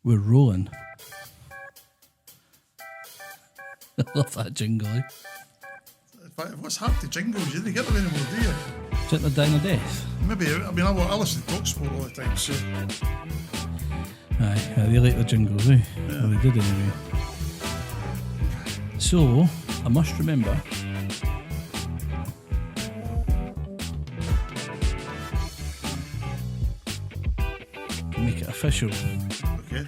We're rolling. I love that jingle. Eh? In fact, what's hard to jingles? You didn't get them anymore, do you? Is it the down of death? Maybe. I mean, I listen to TalkSport all the time, so. Aye, they like the jingles, eh? Yeah. Well, they did anyway. So, I must remember. To make it official. Okay.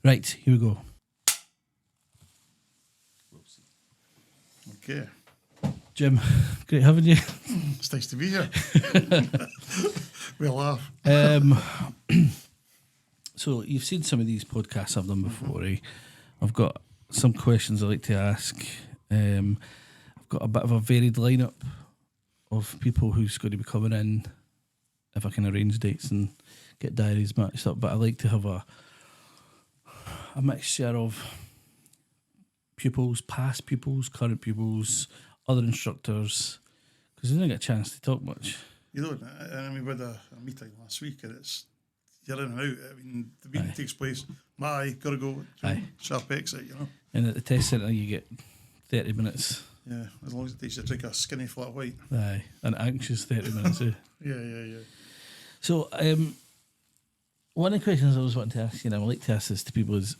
Right, here we go. Okay. Jim, great having you. It's nice to be here. We'll laugh. So you've seen some of these podcasts I've done before, eh? I've got some questions I like to ask. I've got a bit of a varied lineup of people who's going to be coming in if I can arrange dates and get diaries matched up. But I like to have a mixture of pupils, past pupils, current pupils, other instructors, because I didn't get a chance to talk much. You don't. I mean, we had a meeting last week, and it's you're in and out. I mean, the meeting takes place. Gotta go. Aye. Sharp exit, you know. And at the test centre, you get 30 minutes. Yeah, as long as it takes you to drink a skinny flat white. Aye, an anxious 30 minutes. Eh? Yeah. So, one of the questions I was wanting to ask you, and I like to ask this to people, is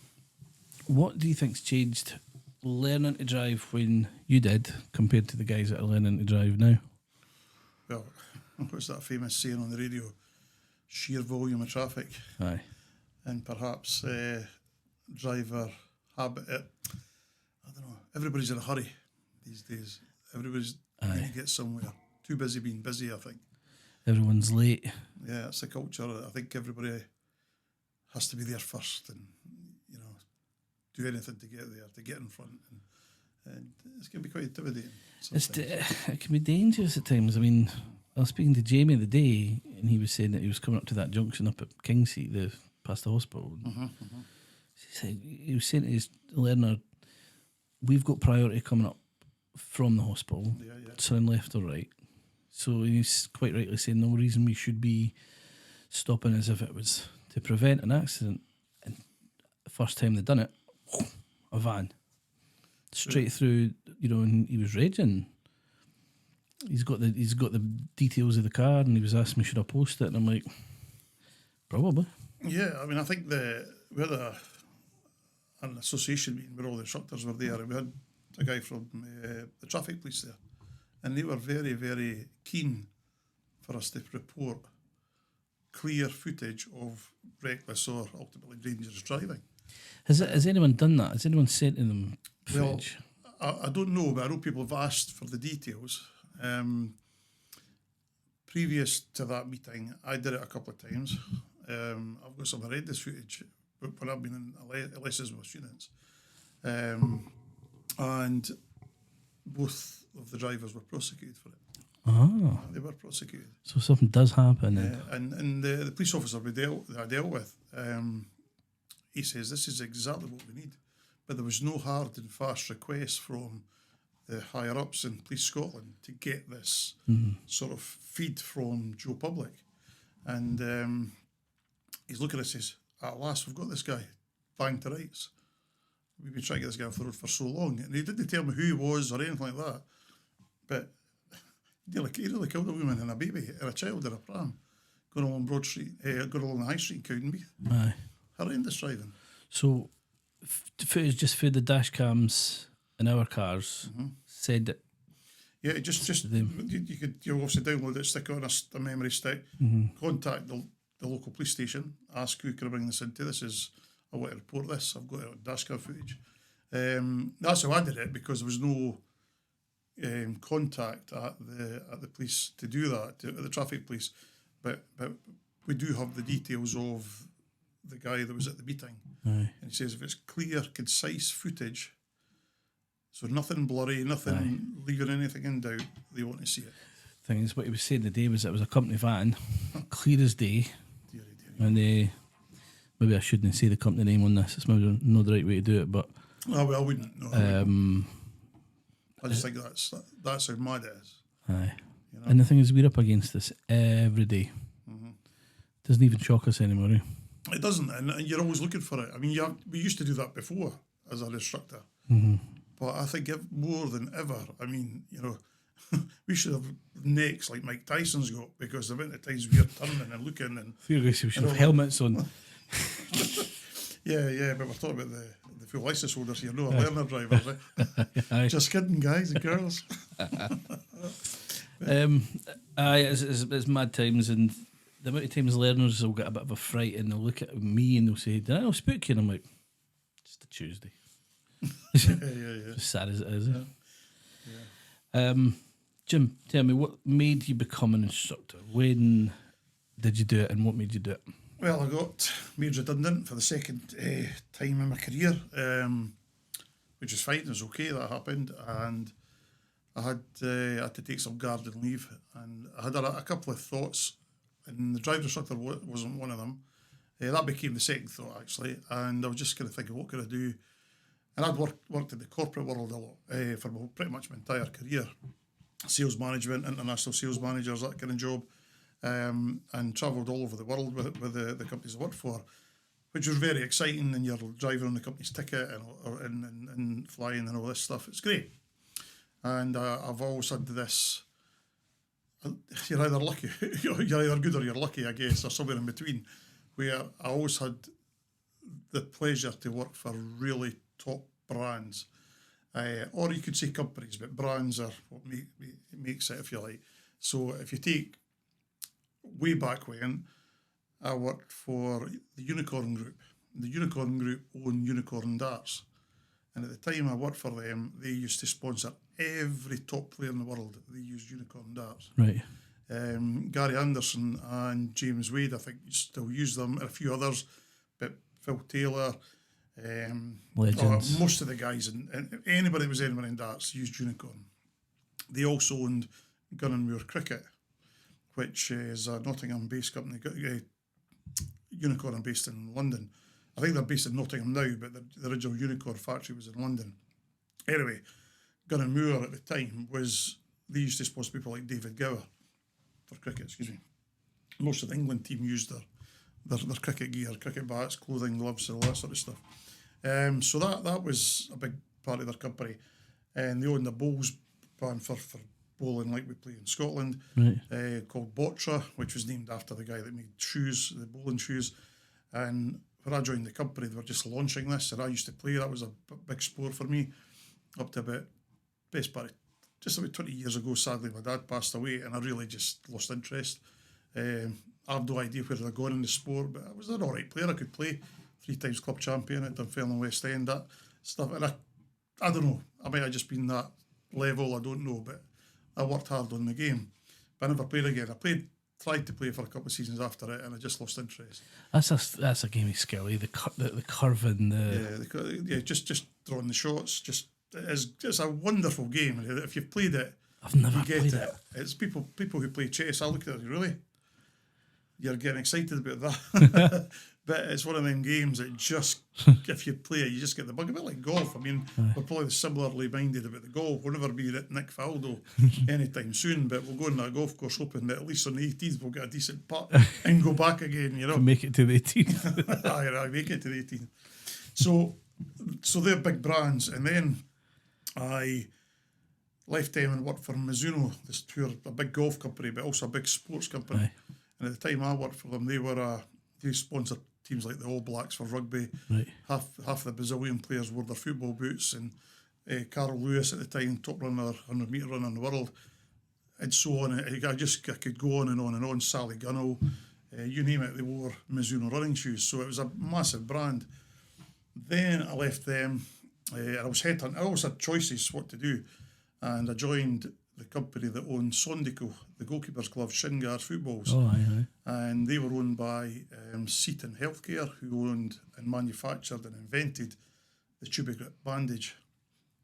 what do you think's changed learning to drive when you did compared to the guys that are learning to drive now? Well, what's that famous saying on the radio? Sheer volume of traffic. Aye. And perhaps driver habit. I don't know. Everybody's in a hurry these days. Everybody's trying to get somewhere. Too busy being busy, I think. Everyone's late. Yeah, it's a culture. I think everybody has to be there first and, you know, do anything to get there, to get in front. And it's going to be quite intimidating. It can be dangerous at times. I mean, I was speaking to Jamie the day, and he was saying that he was coming up to that junction up at Kingsey, past the hospital. He was saying to his learner, we've got priority coming up from the hospital, turn left or right. So he's quite rightly saying no reason we should be stopping as if it was to prevent an accident. And the first time they'd done it, a van straight through, you know, and he was raging. He's got the details of the car, and he was asking me, should I post it? And I'm like, probably. Yeah, I mean, I think we had an association meeting where all the instructors were there, and we had a guy from the traffic police there, and they were very, very keen for us to report clear footage of reckless or ultimately dangerous driving. Has anyone done that? Has anyone sent to them footage? Well, I don't know, but I know people have asked for the details. Previous to that meeting, I did it a couple of times. I've got some horrendous footage when I've been in lessons with students. And both of the drivers were prosecuted for it. Oh. They were prosecuted. So something does happen. And the police officer I dealt with, he says, this is exactly what we need. But there was no hard and fast request from the higher-ups in Police Scotland to get this sort of feed from Joe Public. And he's looking at us and says, at last we've got this guy, bang to rights. We've been trying to get this guy off the road for so long. And he didn't tell me who he was or anything like that. But he really killed a woman and a baby and a child in a pram going along Broad Street, going along the High Street in Cowdenbeath. Aye. Horrendous driving. So footage just through the dash cams in our cars said that. Yeah, just you obviously download it, stick it on a memory stick, contact the local police station, ask who can I bring this into. I want to report this. I've got it on dashcam footage. That's how I did it, because there was no contact at the police to do that, at the traffic police. But we do have the details of the guy that was at the meeting. Aye. And he says if it's clear, concise footage, so nothing blurry, nothing leaving anything in doubt, they want to see it. Thing is, what he was saying today was it was a company van, clear as day. Deary. And maybe I shouldn't say the company name on this. It's maybe not the right way to do it, but I wouldn't. No, I just think that's how mad it is. Aye. You know? And the thing is, we're up against this every day. Doesn't even shock us anymore. Eh? It doesn't, and you're always looking for it. I mean, we used to do that before as an instructor, but I think more than ever, I mean, we should have necks like Mike Tyson's got, because the amount of times we're turning and looking and We should have helmets on. Yeah, but we're talking about the full license holders here, no learner drivers. Aye. Just kidding, guys and girls. It's mad times, and the amount of times learners will get a bit of a fright and they'll look at me and they'll say, "Did I not spook you?" And I'm like, "Just a Tuesday." Yeah. As sad as it is. Jim, tell me, what made you become an instructor? When did you do it, and what made you do it? Well, I got made redundant for the second time in my career, which is fine. It was okay, that happened, and I had to take some garden leave, and I had a couple of thoughts, and the driver instructor wasn't one of them. That became the second thought, actually, and I was just kind of thinking, what could I do? And I'd worked in the corporate world a lot for pretty much my entire career. Sales management, international sales managers, that kind of job, and travelled all over the world with the companies I worked for, which was very exciting. And you're driving on the company's ticket and flying and all this stuff. It's great. And I've always had this. You're either lucky, you're either good or you're lucky, I guess, or somewhere in between. Where I always had the pleasure to work for really top brands. Or you could say companies, but brands are what makes it, if you like. So if you take way back when, I worked for the Unicorn Group. The Unicorn Group owned Unicorn Darts. And at the time I worked for them, they used to sponsor every top player in the world. They used Unicorn Darts. Right. Gary Anderson and James Wade, I think, still use them, and a few others, but Phil Taylor... Legends. Most of the guys and anybody that was anywhere in darts used Unicorn. They also owned Gun and Moor Cricket, which is a Nottingham-based company. Unicorn are based in London. I think they're based in Nottingham now, but the original Unicorn factory was in London. Anyway, Gun and Moor at the time they used to sponsor people like David Gower for cricket. Excuse me. Most of the England team used their cricket gear, cricket bats, clothing, gloves, and all that sort of stuff. So that was a big part of their company. And they owned a bowls brand for bowling like we play in Scotland, right. Called Botra, which was named after the guy that made shoes, the bowling shoes. And when I joined the company, they were just launching this, and I used to play. That was a big sport for me, up to just about 20 years ago. Sadly, my dad passed away, and I really just lost interest. I have no idea where they're going in the sport, but I was an all right player. I could play, 3 times club champion at Dunfermline West End, that stuff. And I don't know, I might have just been that level, I don't know, but I worked hard on the game. But I never played again. Tried to play for a couple of seasons after it, and I just lost interest. That's a game of skill, eh? The curve and just throwing the shots. It's a wonderful game. If you've played it, I've never you get played it. It's people who play chess. I look at it, really, you're getting excited about that. But it's one of them games that just, if you play it, you just get the bug. A bit like golf. I mean, we're probably similarly minded about the golf. We'll never be Nick Faldo anytime soon, but we'll go on that golf course hoping that at least on the 18th we'll get a decent putt and go back again, Make it to the 18th. Aye, make it to the 18th. So they're big brands. And then I left them and worked for Mizuno, a big golf company, but also a big sports company. Aye. And at the time I worked for them, they sponsored teams like the All Blacks for rugby. Right. Half the Brazilian players wore their football boots, and Carl Lewis at the time, top runner, 100-metre runner in the world, and so on. I could go on and on and on. Sally Gunnell, you name it, they wore Mizuno running shoes. So it was a massive brand. Then I left them. I was headhunting. I always had choices what to do, and I joined the company that owned Sondico, the goalkeeper's gloves, shin guards, footballs. Oh, aye. And they were owned by Seaton Healthcare, who owned and manufactured and invented the Tubigrip bandage,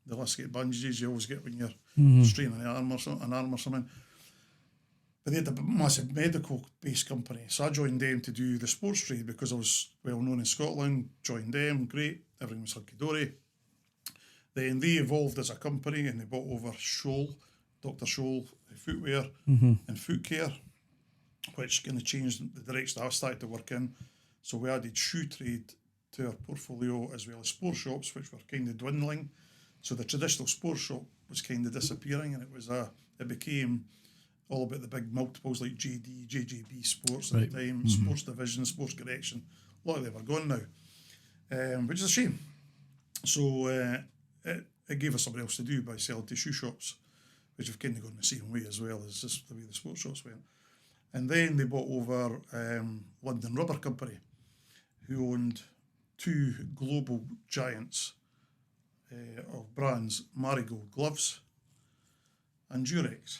the elastic bandages you always get when you're straining an arm or something. But they had a massive medical-based company. So I joined them to do the sports trade because I was well known in Scotland. Joined them, great, everything was hunky-dory. Then they evolved as a company and they bought over Scholl, Dr. Scholl footwear and foot care. which kind of changed the direction I started to work in. So we added shoe trade to our portfolio, as well as sports shops, which were kind of dwindling. So the traditional sports shop was kind of disappearing, and it became all about the big multiples like JD, JJB Sports at the time, Sports Division, Sports Direction. A lot of them are gone now, which is a shame. So it gave us something else to do by selling to shoe shops, which have kind of gone the same way as well as just the way the sports shops went. And then they bought over London Rubber Company, who owned two global giants of brands, Marigold Gloves and Durex.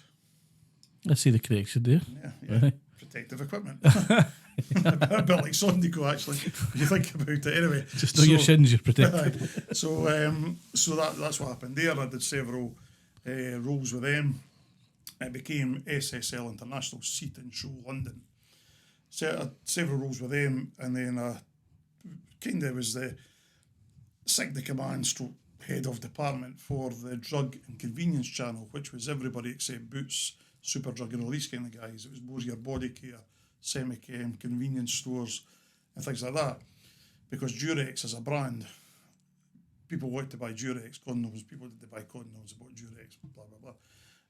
I see the connection there. Yeah. Right. Protective equipment. A bit like Sondico, actually, if you think about it. Anyway, just know your shins, you're protected. So that's what happened there. I did several roles with them. It became SSL International Seat and Show London. So I had several roles with them, and then I kind of was the second command stroke head of department for the drug and convenience channel, which was everybody except Boots, Superdrug and all these kind of guys. It was more your body care, semi-chem, convenience stores and things like that. Because Durex as a brand, people wanted to buy Durex condoms, people did buy condoms, bought Durex, blah, blah, blah.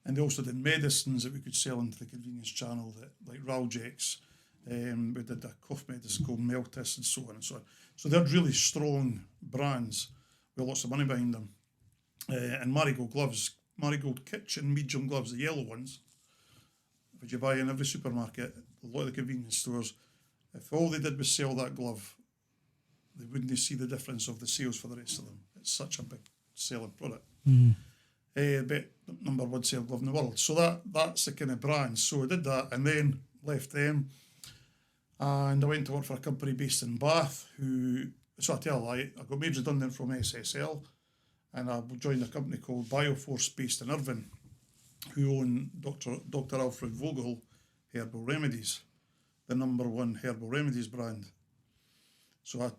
And they also did medicines that we could sell into the convenience channel, that like Ralgex. We did a cough medicine called Meltis and so on and so on. So they're really strong brands with lots of money behind them. And Marigold gloves, Marigold kitchen medium gloves, the yellow ones, which you buy in every supermarket, a lot of the convenience stores. If all they did was sell that glove, they wouldn't see the difference of the sales for the rest of them. It's such a big selling product. But number one selling glove in the world. So that's the kind of brand. So I did that and then left them. And I went to work for a company based in Bath so I tell a lie, I got made redundant from SSL and I joined a company called Bioforce based in Irvine, who own Dr. Alfred Vogel Herbal Remedies, the number one herbal remedies brand. So I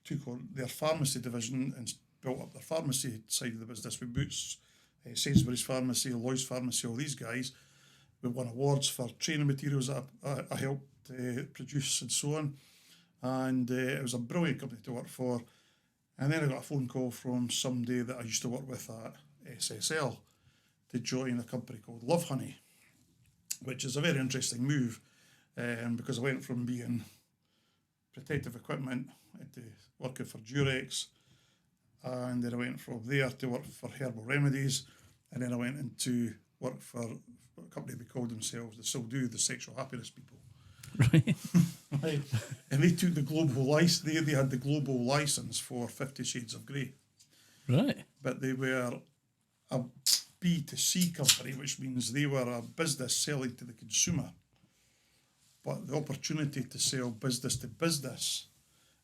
took on their pharmacy division and built up their pharmacy side of the business with Boots, Sainsbury's Pharmacy, Lloyd's Pharmacy, all these guys. We won awards for training materials that I helped produce and so on. And it was a brilliant company to work for. And then I got a phone call from somebody that I used to work with at SSL to join a company called Love Honey, which is a very interesting move because I went from being protective equipment into working for Durex, and then I went from there to work for Herbal Remedies, and then I went into work for a company they called themselves, they still do, the Sexual Happiness People. Right. Right. And they took the global license, they had the global license for 50 Shades of Grey. Right. But they were a B2C company, which means they were a business selling to the consumer. But the opportunity to sell business to business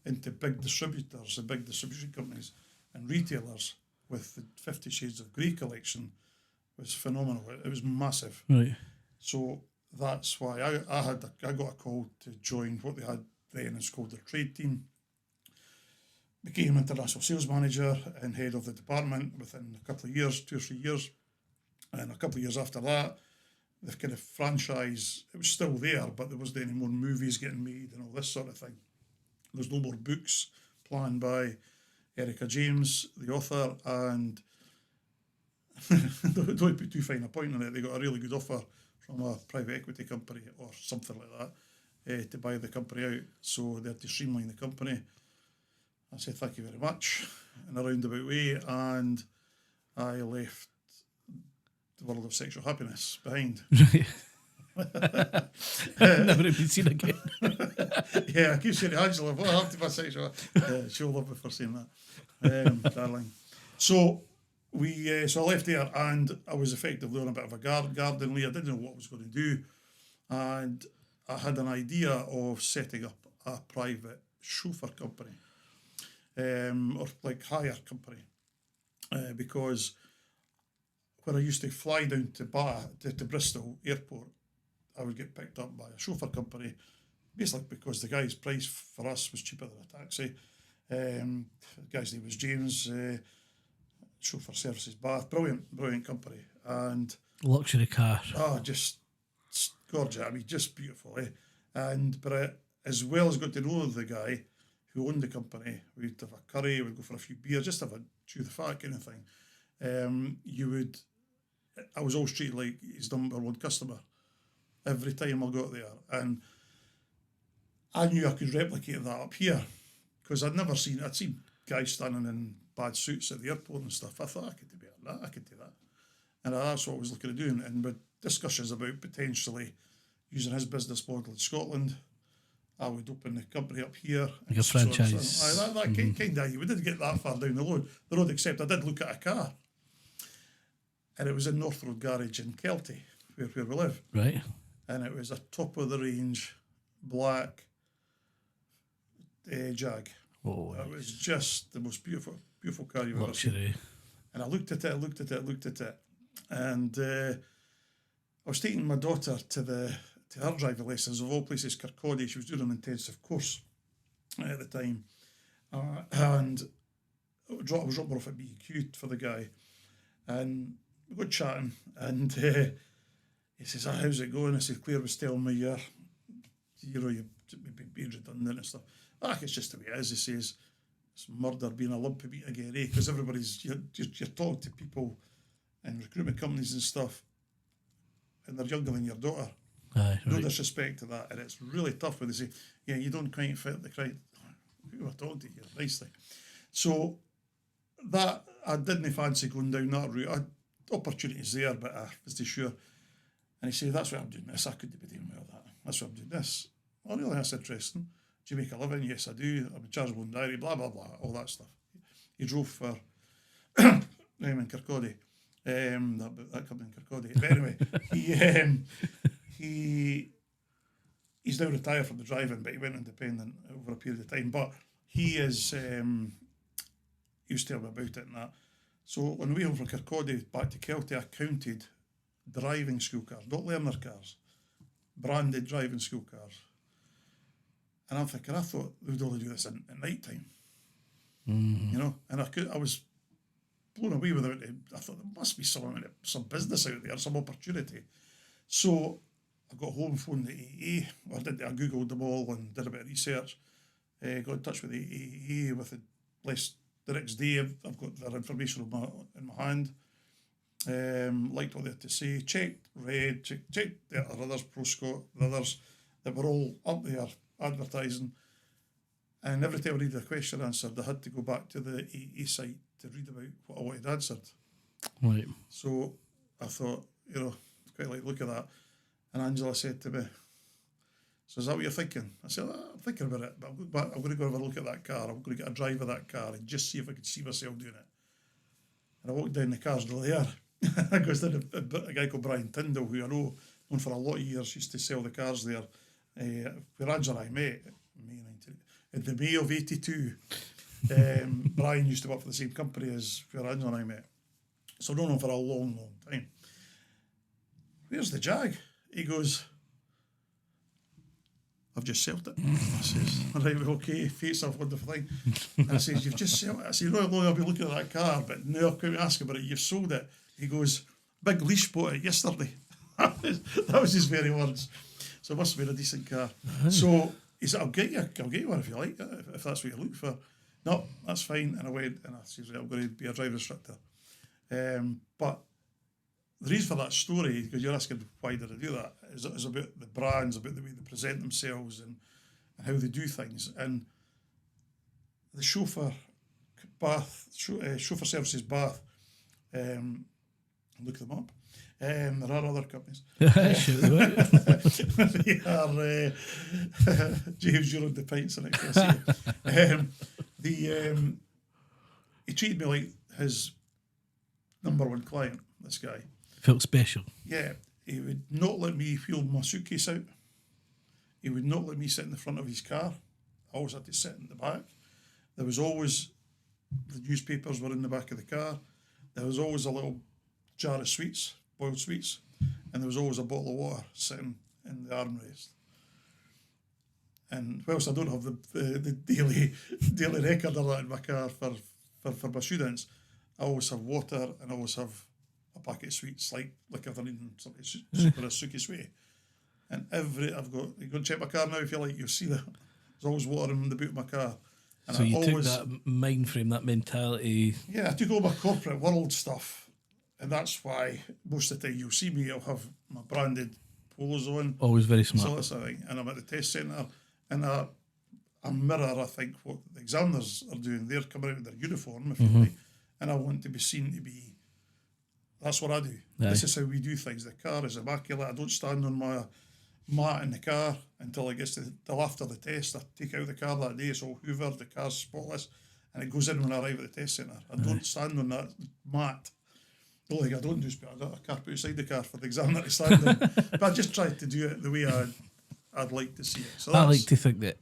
into big distributors and big distribution companies and retailers with the 50 Shades of Grey collection was phenomenal. It was massive. Right. So that's why I got a call to join what they had then is called the trade team. Became international sales manager and head of the department within a couple of years, 2 or 3 years. And a couple of years after that, the kind of franchise, it was still there, but there wasn't any more movies getting made and all this sort of thing. There's no more books planned by Erica James, the author, and don't put too fine a point on it. They got a really good offer from a private equity company or something like that to buy the company out. So they had to streamline the company. I said, thank you very much, in a roundabout way, and I left the world of sexual happiness behind. Never been seen again. Yeah, I keep saying to Angela, what happened to my sexual? She'll love me for saying that, darling. So I left there, and I was effectively on a bit of a garden leave. I didn't know what I was going to do, and I had an idea of setting up a private chauffeur company, or like hire company, because when I used to fly down to Bristol Airport, I would get picked up by a chauffeur company, basically because the guy's price for us was cheaper than a taxi. The guy's name was James, Chauffeur Services Bath, brilliant company. And luxury car. just gorgeous. I mean, just beautiful, eh? But I, as well as got to know the guy who owned the company, we'd have a curry, we'd go for a few beers, just have a chew the fat kind of thing. I was always treated like his number one customer every time I got there. And I knew I could replicate that up here because I'd seen guys standing in bad suits at the airport and stuff. I thought I could do better than that, I could do that. And that's what I was looking at doing. And with discussions about potentially using his business model in Scotland, I would open the company up here. Like a franchise. So that kind of, we didn't get that far down the road, except I did look at a car. And it was in North Road Garage in Kelty, where we live. Right. And it was a top-of-the-range black Jag. Oh, it was just the most beautiful car you've ever seen. luxury. And I looked at it. And I was taking my daughter to her driving lessons, of all places, Kirkcaldy. She was doing an intensive course at the time. And I was dropping her off at BQ for the guy. And we got chatting, and he says, how's it going? I said, Claire was telling me you're being redundant and stuff. It's just the way it is. He says, it's murder being a lumpy beat again, eh? Because you're talking to people in recruitment companies and stuff, and they're younger than your daughter. Aye, No right. disrespect to that, and it's really tough when they say, yeah, you don't quite fit the criteria. Who am I talking to? You're nicely. So that, I didn't fancy going down that route. I had opportunities there, but I was too sure. And he said, that's why I'm doing this. I couldn't be doing well that. That's why I'm doing this. Oh, really? That's interesting. Do you make a living? Yes, I do. I'm in charge of my own diary, blah, blah, blah, all that stuff. He drove for in Kirkcaldy. That company in Kirkcaldy. But anyway, he's now retired from the driving, but he went independent over a period of time. But he was telling me about it and that. So on the way home from Kirkcaldy back to Kelty, I counted driving school cars, not learner cars, branded driving school cars. And I'm thinking, I thought they would only do this at night time. Mm-hmm. You know, and I was blown away with it. I thought there must be some business out there, some opportunity. So I got home, phoned the AA. I googled them all and did a bit of research. Got in touch with the AA the next day. I've got their information in my hand. Liked what they had to say. Checked the others, ProScott, the others that were all up there advertising. And every time I needed a question answered, I had to go back to the AA site to read about what I wanted answered. Right. So I thought, quite like, look at that. And Angela said to me, so is that what you're thinking? I said, I'm thinking about it, but I'm going to go have a look at that car. I'm going to get a drive of that car and just see if I could see myself doing it. And I walked down, the car's still there. I goes down a guy called Brian Tyndall, who I know, known for a lot of years, used to sell the cars there. Where Angela and I met in the May of '82. Brian used to work for the same company as where Angela and I met. So I've known him for a long, long time. Where's the Jag? He goes, I've just sold it. I says, right, okay, fate's a wonderful thing. And I says, you've just sold it. I said, no, I'll be looking at that car, but no, I couldn't ask about it. You've sold it. He goes, Big Leash bought it yesterday. That was his very words. So it must have been a decent car. So he said, I'll get you one if you like, if that's what you're looking for. No, that's fine. And I went and I said, I'm going to be a driver instructor. But the reason for that story, because you're asking why did I do that, is about the brands, about the way they present themselves and how they do things. And the chauffeur services Bath, look them up. There are other companies. They are James, you're on the pints and he treated me like his number one client, this guy. Felt special. Yeah, he would not let me wheel my suitcase out. He would not let me sit in the front of his car. I always had to sit in the back. There was always, the newspapers were in the back of the car. There was always a little jar of sweets, boiled sweets, and there was always a bottle of water sitting in the armrest. And whilst I don't have the daily record of that in my car for my students, I always have water and I always have a packet of sweets, like if they're needing something super a suki sweet. And you go and check my car now if you like, you'll see that there's always water in the boot of my car. And So I you always, took that mind frame, that mentality. Yeah, I took all my corporate world stuff, and that's why most of the time you'll see me, I'll have my branded polos on. Always very So smart. that's the thing. And I'm at the test centre, and I mirror, I think, what the examiners are doing. They're coming out in their uniform, if you like, and I want to be seen to be. That's what I do. Aye. This is how we do things. The car is immaculate. I don't stand on my mat in the car until it gets to till after the test. I take out the car that day, it's all hoovered, the car's spotless, and it goes in when I arrive at the test centre. I don't stand on that mat. The only thing I don't do is put a carpet outside the car for the examiner to stand on. But I just try to do it the way I'd like to see it. So I like to think that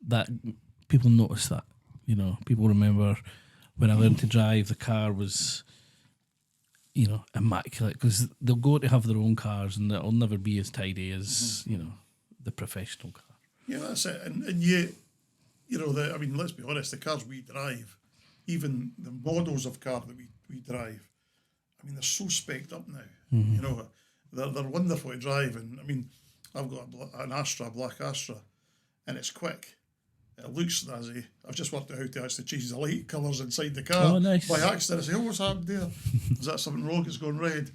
that people notice that. You know, people remember when I learned to drive, the car was, you know, immaculate, because they'll go to have their own cars and it'll never be as tidy as, you know, the professional car. Yeah, that's it. And you know, I mean, let's be honest, the cars we drive, even the models of car that we drive, I mean, they're so spec'd up now. You know, they're wonderful to drive. And I mean, I've got an Astra, a black Astra, and it's quick. It looks snazzy. I've just worked out how to actually change the light colours inside the car. Oh, nice. By accident. I say, what's happened there? Is that something wrong? It's gone red.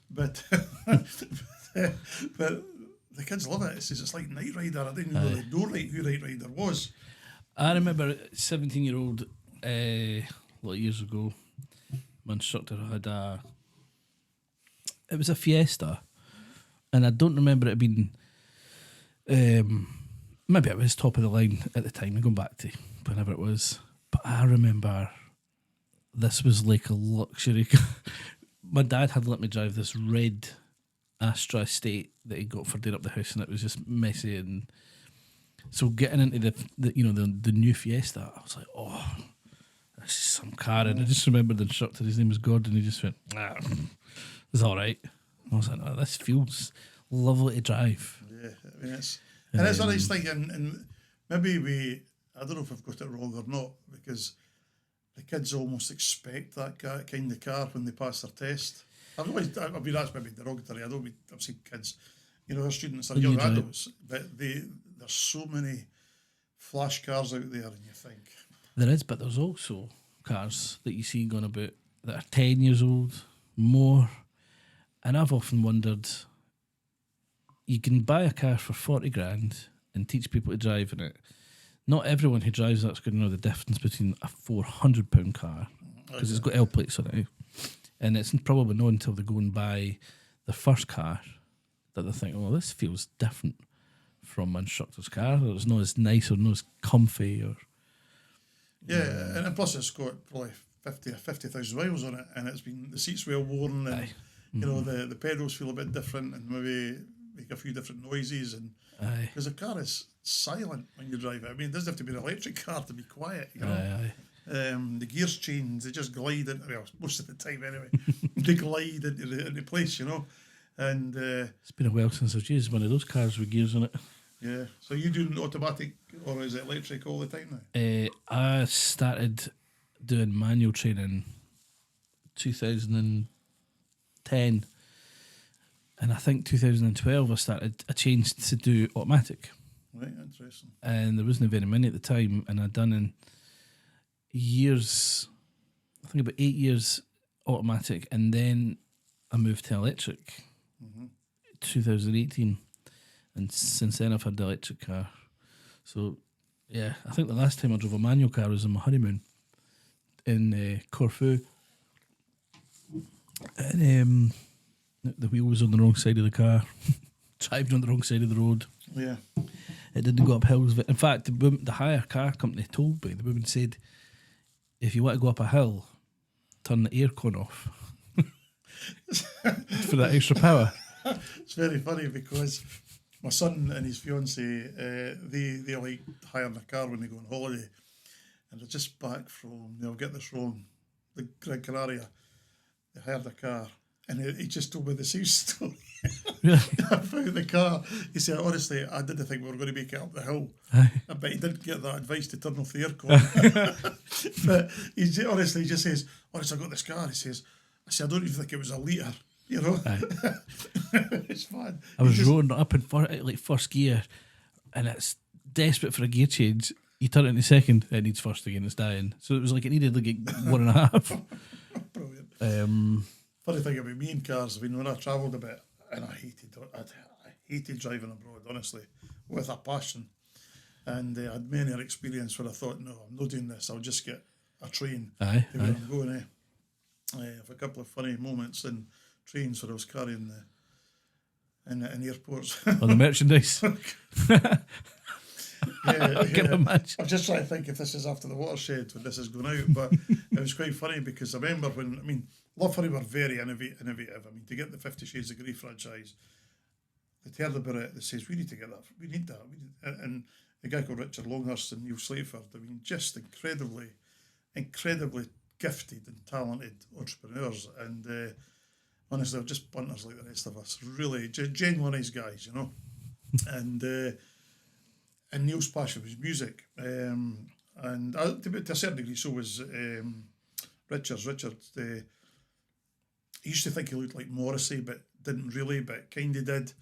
But but the kids love it. It says it's like Knight Rider. I didn't know who Knight Rider was. I remember 17-year-old, a lot of years ago, my instructor had it was a Fiesta, and I don't remember it being, maybe it was top of the line at the time, I'm going back to whenever it was, but I remember this was like a luxury car. My dad had let me drive this red Astra Estate that he got for doing up the house, and it was just messy. And so getting into the new Fiesta, I was like, oh, this is some car. And I just remember the instructor, his name was Gordon, he just went, it's all right. I was like, oh, this feels lovely to drive. Yeah, I mean, it's a nice thing, and maybe I don't know if I've got it wrong or not, because the kids almost expect that kind of car when they pass their test. I mean, that's maybe derogatory. I've seen kids, you know, students are young adults, but there's so many flash cars out there, and you think. There is, but there's also cars that you see going about that are 10 years old, more. And I've often wondered, you can buy a car for 40 grand and teach people to drive in it. Not everyone who drives that's going to know the difference between a £400 car, because it's got L plates on it, and it's probably not until they go and buy the first car that they think, oh, this feels different from my instructor's car, or it's not as nice or not as comfy. Or and plus it's got probably 50,000 miles on it, and the seats well worn, and you know the pedals feel a bit different, and maybe make a few different noises, and because the car is silent when you drive it. I mean, it doesn't have to be an electric car to be quiet, you know. The gears change, they just glide into, well, most of the time anyway, they glide into place, you know. And it's been a while since I've used one of those cars with gears on it. Yeah. So you doing automatic or is it electric all the time now? I started doing manual training 2010, and I think 2012 I changed to do automatic. Right, interesting. And there wasn't very many at the time, and I'd done in years, I think about 8 years automatic, and then I moved to electric 2018, and since then I've had the electric car. So yeah, I think the last time I drove a manual car was on my honeymoon in Corfu, and the wheel was on the wrong side of the car, driving on the wrong side of the road. Yeah. It didn't go up hills. In fact, the hire car company told me, the woman said, if you want to go up a hill, turn the aircon off for that extra power. It's very funny because my son and his fiancée, they like hiring a car when they go on holiday, and they're just back from, they'll get this wrong, the Gran Canaria. They hired a car, and he just told me the same story. Really? About the car. He said, honestly, I didn't think we were going to make it up the hill. But he didn't get that advice to turn off the aircon. But he honestly just says, honestly, I got this car. He says, I don't even think it was a litre. you know. Aye. It's mad. I was rolling up in first gear, and it's desperate for a gear change. You turn it into second, it needs first again, it's dying. So it was like it needed like 1.5. Brilliant. Um, Funny thing about me in cars, I mean, when I travelled a bit, and I hated driving abroad, honestly, with a passion. And I had many an experience where I thought, no, I'm not doing this, I'll just get a train aye, to where aye. I'm going. I have a couple of funny moments in trains where I was carrying in airports. On the merchandise. Yeah, I can imagine. I'm just trying to think if this is after the watershed when this is going out, but it was quite funny because I remember when, I mean, Love Funny were very innovative. I mean, to get the 50 Shades of Grey franchise, they heard about it, they says, we need to get that, we need that. And a guy called Richard Longhurst and Neil Slayford, I mean, just incredibly gifted and talented entrepreneurs, and honestly, they're just punters like the rest of us, really, genuine nice guys, you know. And Neil's passion was music, and to a certain degree, so was Richard's. Richard, he used to think he looked like Morrissey, but didn't really, but kind of did,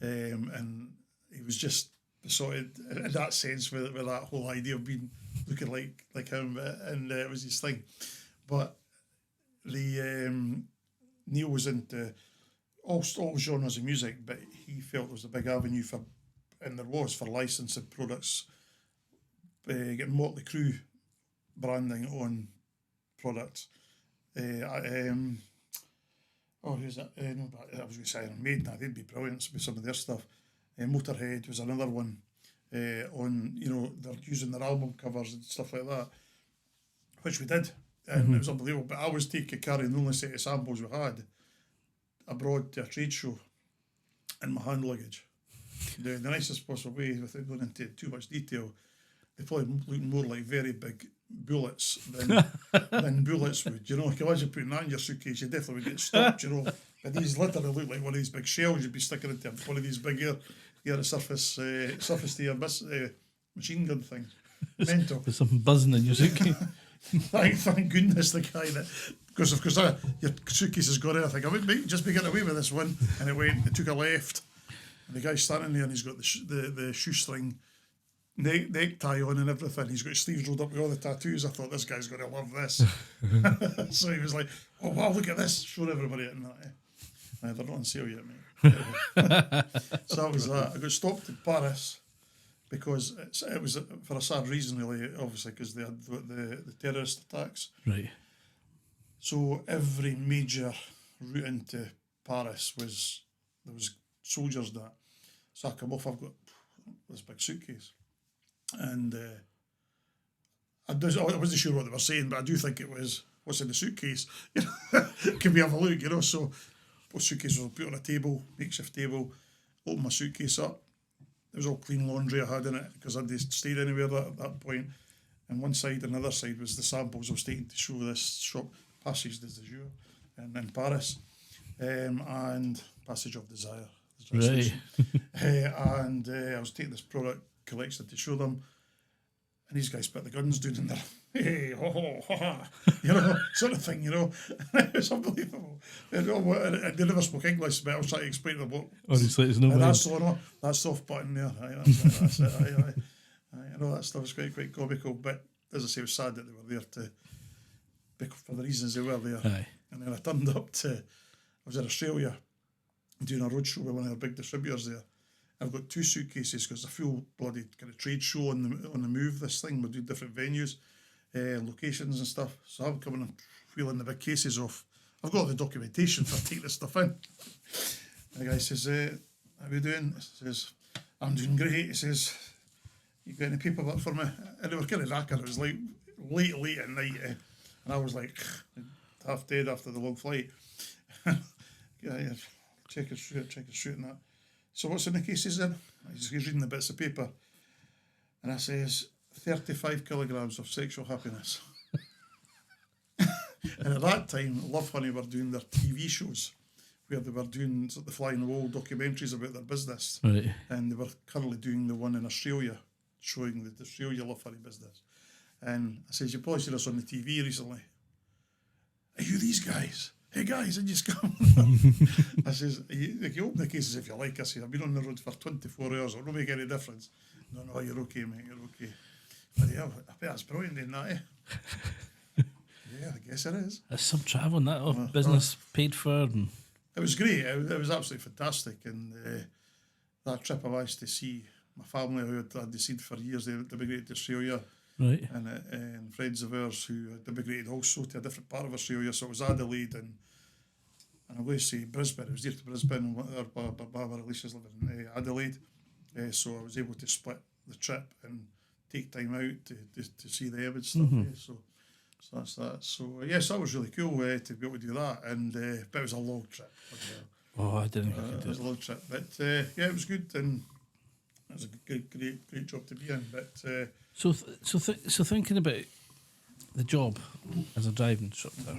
and he was just sort of, in that sense, with that whole idea of being looking like him, and it was his thing. But the Neil was into all genres of music, but he felt there was a big avenue for, and there was, for licensing products, getting Motley Crue branding on products. Who's that? No, I was going to say Iron Maiden. They'd be brilliant with some of their stuff. Motorhead was another one. On, you know, they're using their album covers and stuff like that, which we did, and it was unbelievable. But I was carrying the only set of samples we had abroad to a trade show in my hand luggage. The nicest possible way, without going into too much detail, they probably looked more like very big bullets than bullets would. You know, if you imagine putting that in your suitcase, you definitely would get stopped, you know. But these literally look like one of these big shells you'd be sticking into one of these big air surface to your machine gun things. Mental. There's something buzzing in your suitcase. Thank goodness the guy that, because of course your suitcase has gone out. I think I would just be getting away with this one, and it took a left, and the guy's standing there and he's got the shoestring necktie on and everything. He's got his sleeves rolled up with all the tattoos. I thought, this guy's going to love this. So he was like, oh wow, look at this, showing everybody it, and that. They're not on sale yet, mate. So that was that. I got stopped in Paris because it was for a sad reason, really, obviously, because they had the terrorist attacks. Right. So every major route into Paris there was soldiers that. So I come off, I've got this big suitcase, and I wasn't sure what they were saying, but I do think it was, what's in the suitcase? You know, can we have a look? You know, so both suitcases were put on a table, makeshift table. Opened my suitcase up. It was all clean laundry I had in it because I hadn't stayed anywhere at that point. And one side and the other side was the samples I was taking to show this shop, Passage des Jours, in Paris, and Passage of Desire. Right. And I was taking this product collection to show them, and these guys put the guns down and they're, hey, ho, ho, ha, ha, you know, sort of thing, you know. It was unbelievable. And they never spoke English, but I was trying to explain to them what. Honestly, it's no way. That's the off button there. Aye, that's it. Aye. I know that stuff was quite comical, but as I say, it was sad that they were there for the reasons they were there. Aye. And then I turned up I was in Australia doing a roadshow with one of the big distributors there. I've got 2 suitcases because it's a full bloody kind of trade show on the move. This thing, we'll do different venues, locations and stuff. So I'm coming and wheeling the big cases off. I've got all the documentation for taking this stuff in. And the guy says, how are you doing? He says, I'm doing great. He says, you got any paperwork for me? And they were kind of knackered. It was like late at night. And I was like half dead after the long flight. Yeah, check his shoot and that. So what's in the cases then? He's reading the bits of paper. And I says, 35 kilograms of sexual happiness. And at that time, Love Honey were doing their TV shows where they were doing sort of the fly on the wall documentaries about their business. Right. And they were currently doing the one in Australia, showing the Australia Love Honey business. And I says, you probably seen us on the TV recently. Are you these guys? hey guys, I just come. I says, you can open the cases if you like. I said, I've been on the road for 24 hours. It won't make any difference. No, you're okay, mate, you're okay. But yeah, I bet that's brilliant, isn't that, Yeah, I guess it is. There's some travelling that business paid for. And it was great. It was absolutely fantastic. And that trip I managed to see my family who I'd seen for years. They immigrated to Australia. Right. And friends of ours who had immigrated also to a different part of Australia. So it was Adelaide and I'm going to say Brisbane. I was near to Brisbane and Barbara Alicia's living in Adelaide. So I was able to split the trip and take time out to see them and stuff. So that's that. So yes, that was really cool to be able to do that. And but it was a long trip. I didn't think I could do it was a long trip, but yeah, it was good and it was a great job to be in. But so thinking about the job as a driving instructor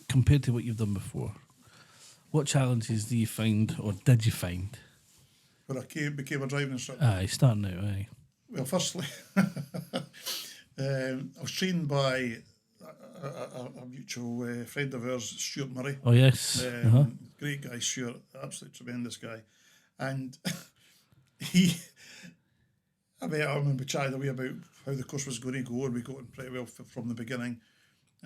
compared to what you've done before, what challenges do you find, or did you find? When I became a driving instructor. Aye, starting out, aye. Well, firstly, I was trained by a mutual friend of ours, Stuart Murray. Oh, yes. Great guy, Stuart, absolutely tremendous guy. And I remember chatting away about how the course was going to go, and we got on pretty well from the beginning.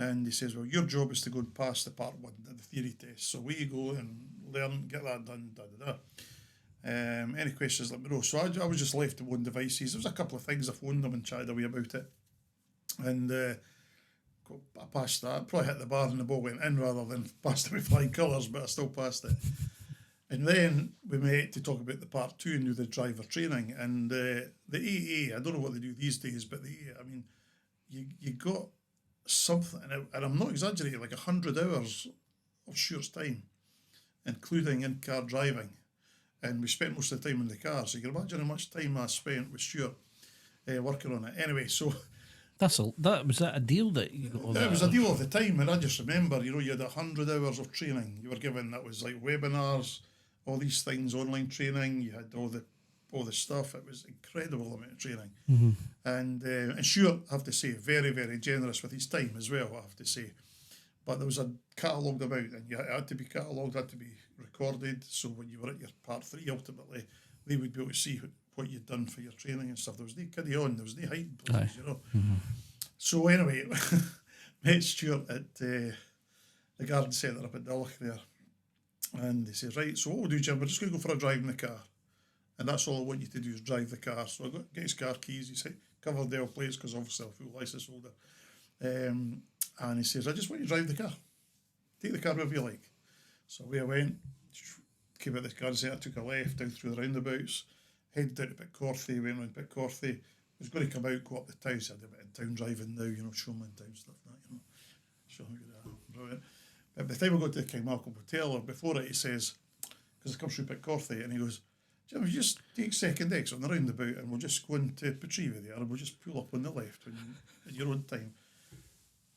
And he says, well, your job is to go and pass the part 1, the theory test. So we go and learn, get that done, any questions, let me know. So I was just left to my own devices. There was a couple of things I phoned them and chatted away about it. And I passed that. Probably hit the bar and the ball went in rather than passed it with flying colours, but I still passed it. And then we met to talk about the part 2 and do the driver training. And the AA, I don't know what they do these days, but the AA, I mean, you got something, and I'm not exaggerating, like 100 hours of Stuart's time, including in-car driving. And we spent most of the time in the car, so you can imagine how much time I spent with Stuart working on it. Anyway, so was that a deal that you got? It was a deal at the time, and I just remember, you had 100 hours of training you were given. That was like webinars, all these things, online training. You had all the stuff. It was incredible amount of training. Mm-hmm. And Stuart, I have to say, very, very generous with his time as well, I have to say. But there was a catalogued about, and it had to be catalogued, had to be recorded. So when you were at your part 3, ultimately, they would be able to see what you'd done for your training and stuff. There was no kiddie on, there was no hiding places, Mm-hmm. So anyway, met Stuart at the garden centre up at Dulwich there. And he says, right, so what we'll do, Jim, we're just going to go for a drive in the car. And that's all I want you to do is drive the car. So I get his car keys, he said, Coverdale plates, because obviously I'm a full licence holder. And he says, I just want you to drive the car. Take the car wherever you like. So away I went, came out the garden centre, took a left down through the roundabouts, headed down to Pitcorthy, went around Pitcorthy, was going to come out, go up the town, so I did a bit of town driving now, show them in town stuff, show them brilliant. But by the time we got to the King Malcolm Hotel, or before it, he says, because I come through Pitcorthy, and he goes, Jim, you just take second exit on the roundabout, and we'll just go into Petriva there, and we'll just pull up on the left at your own time.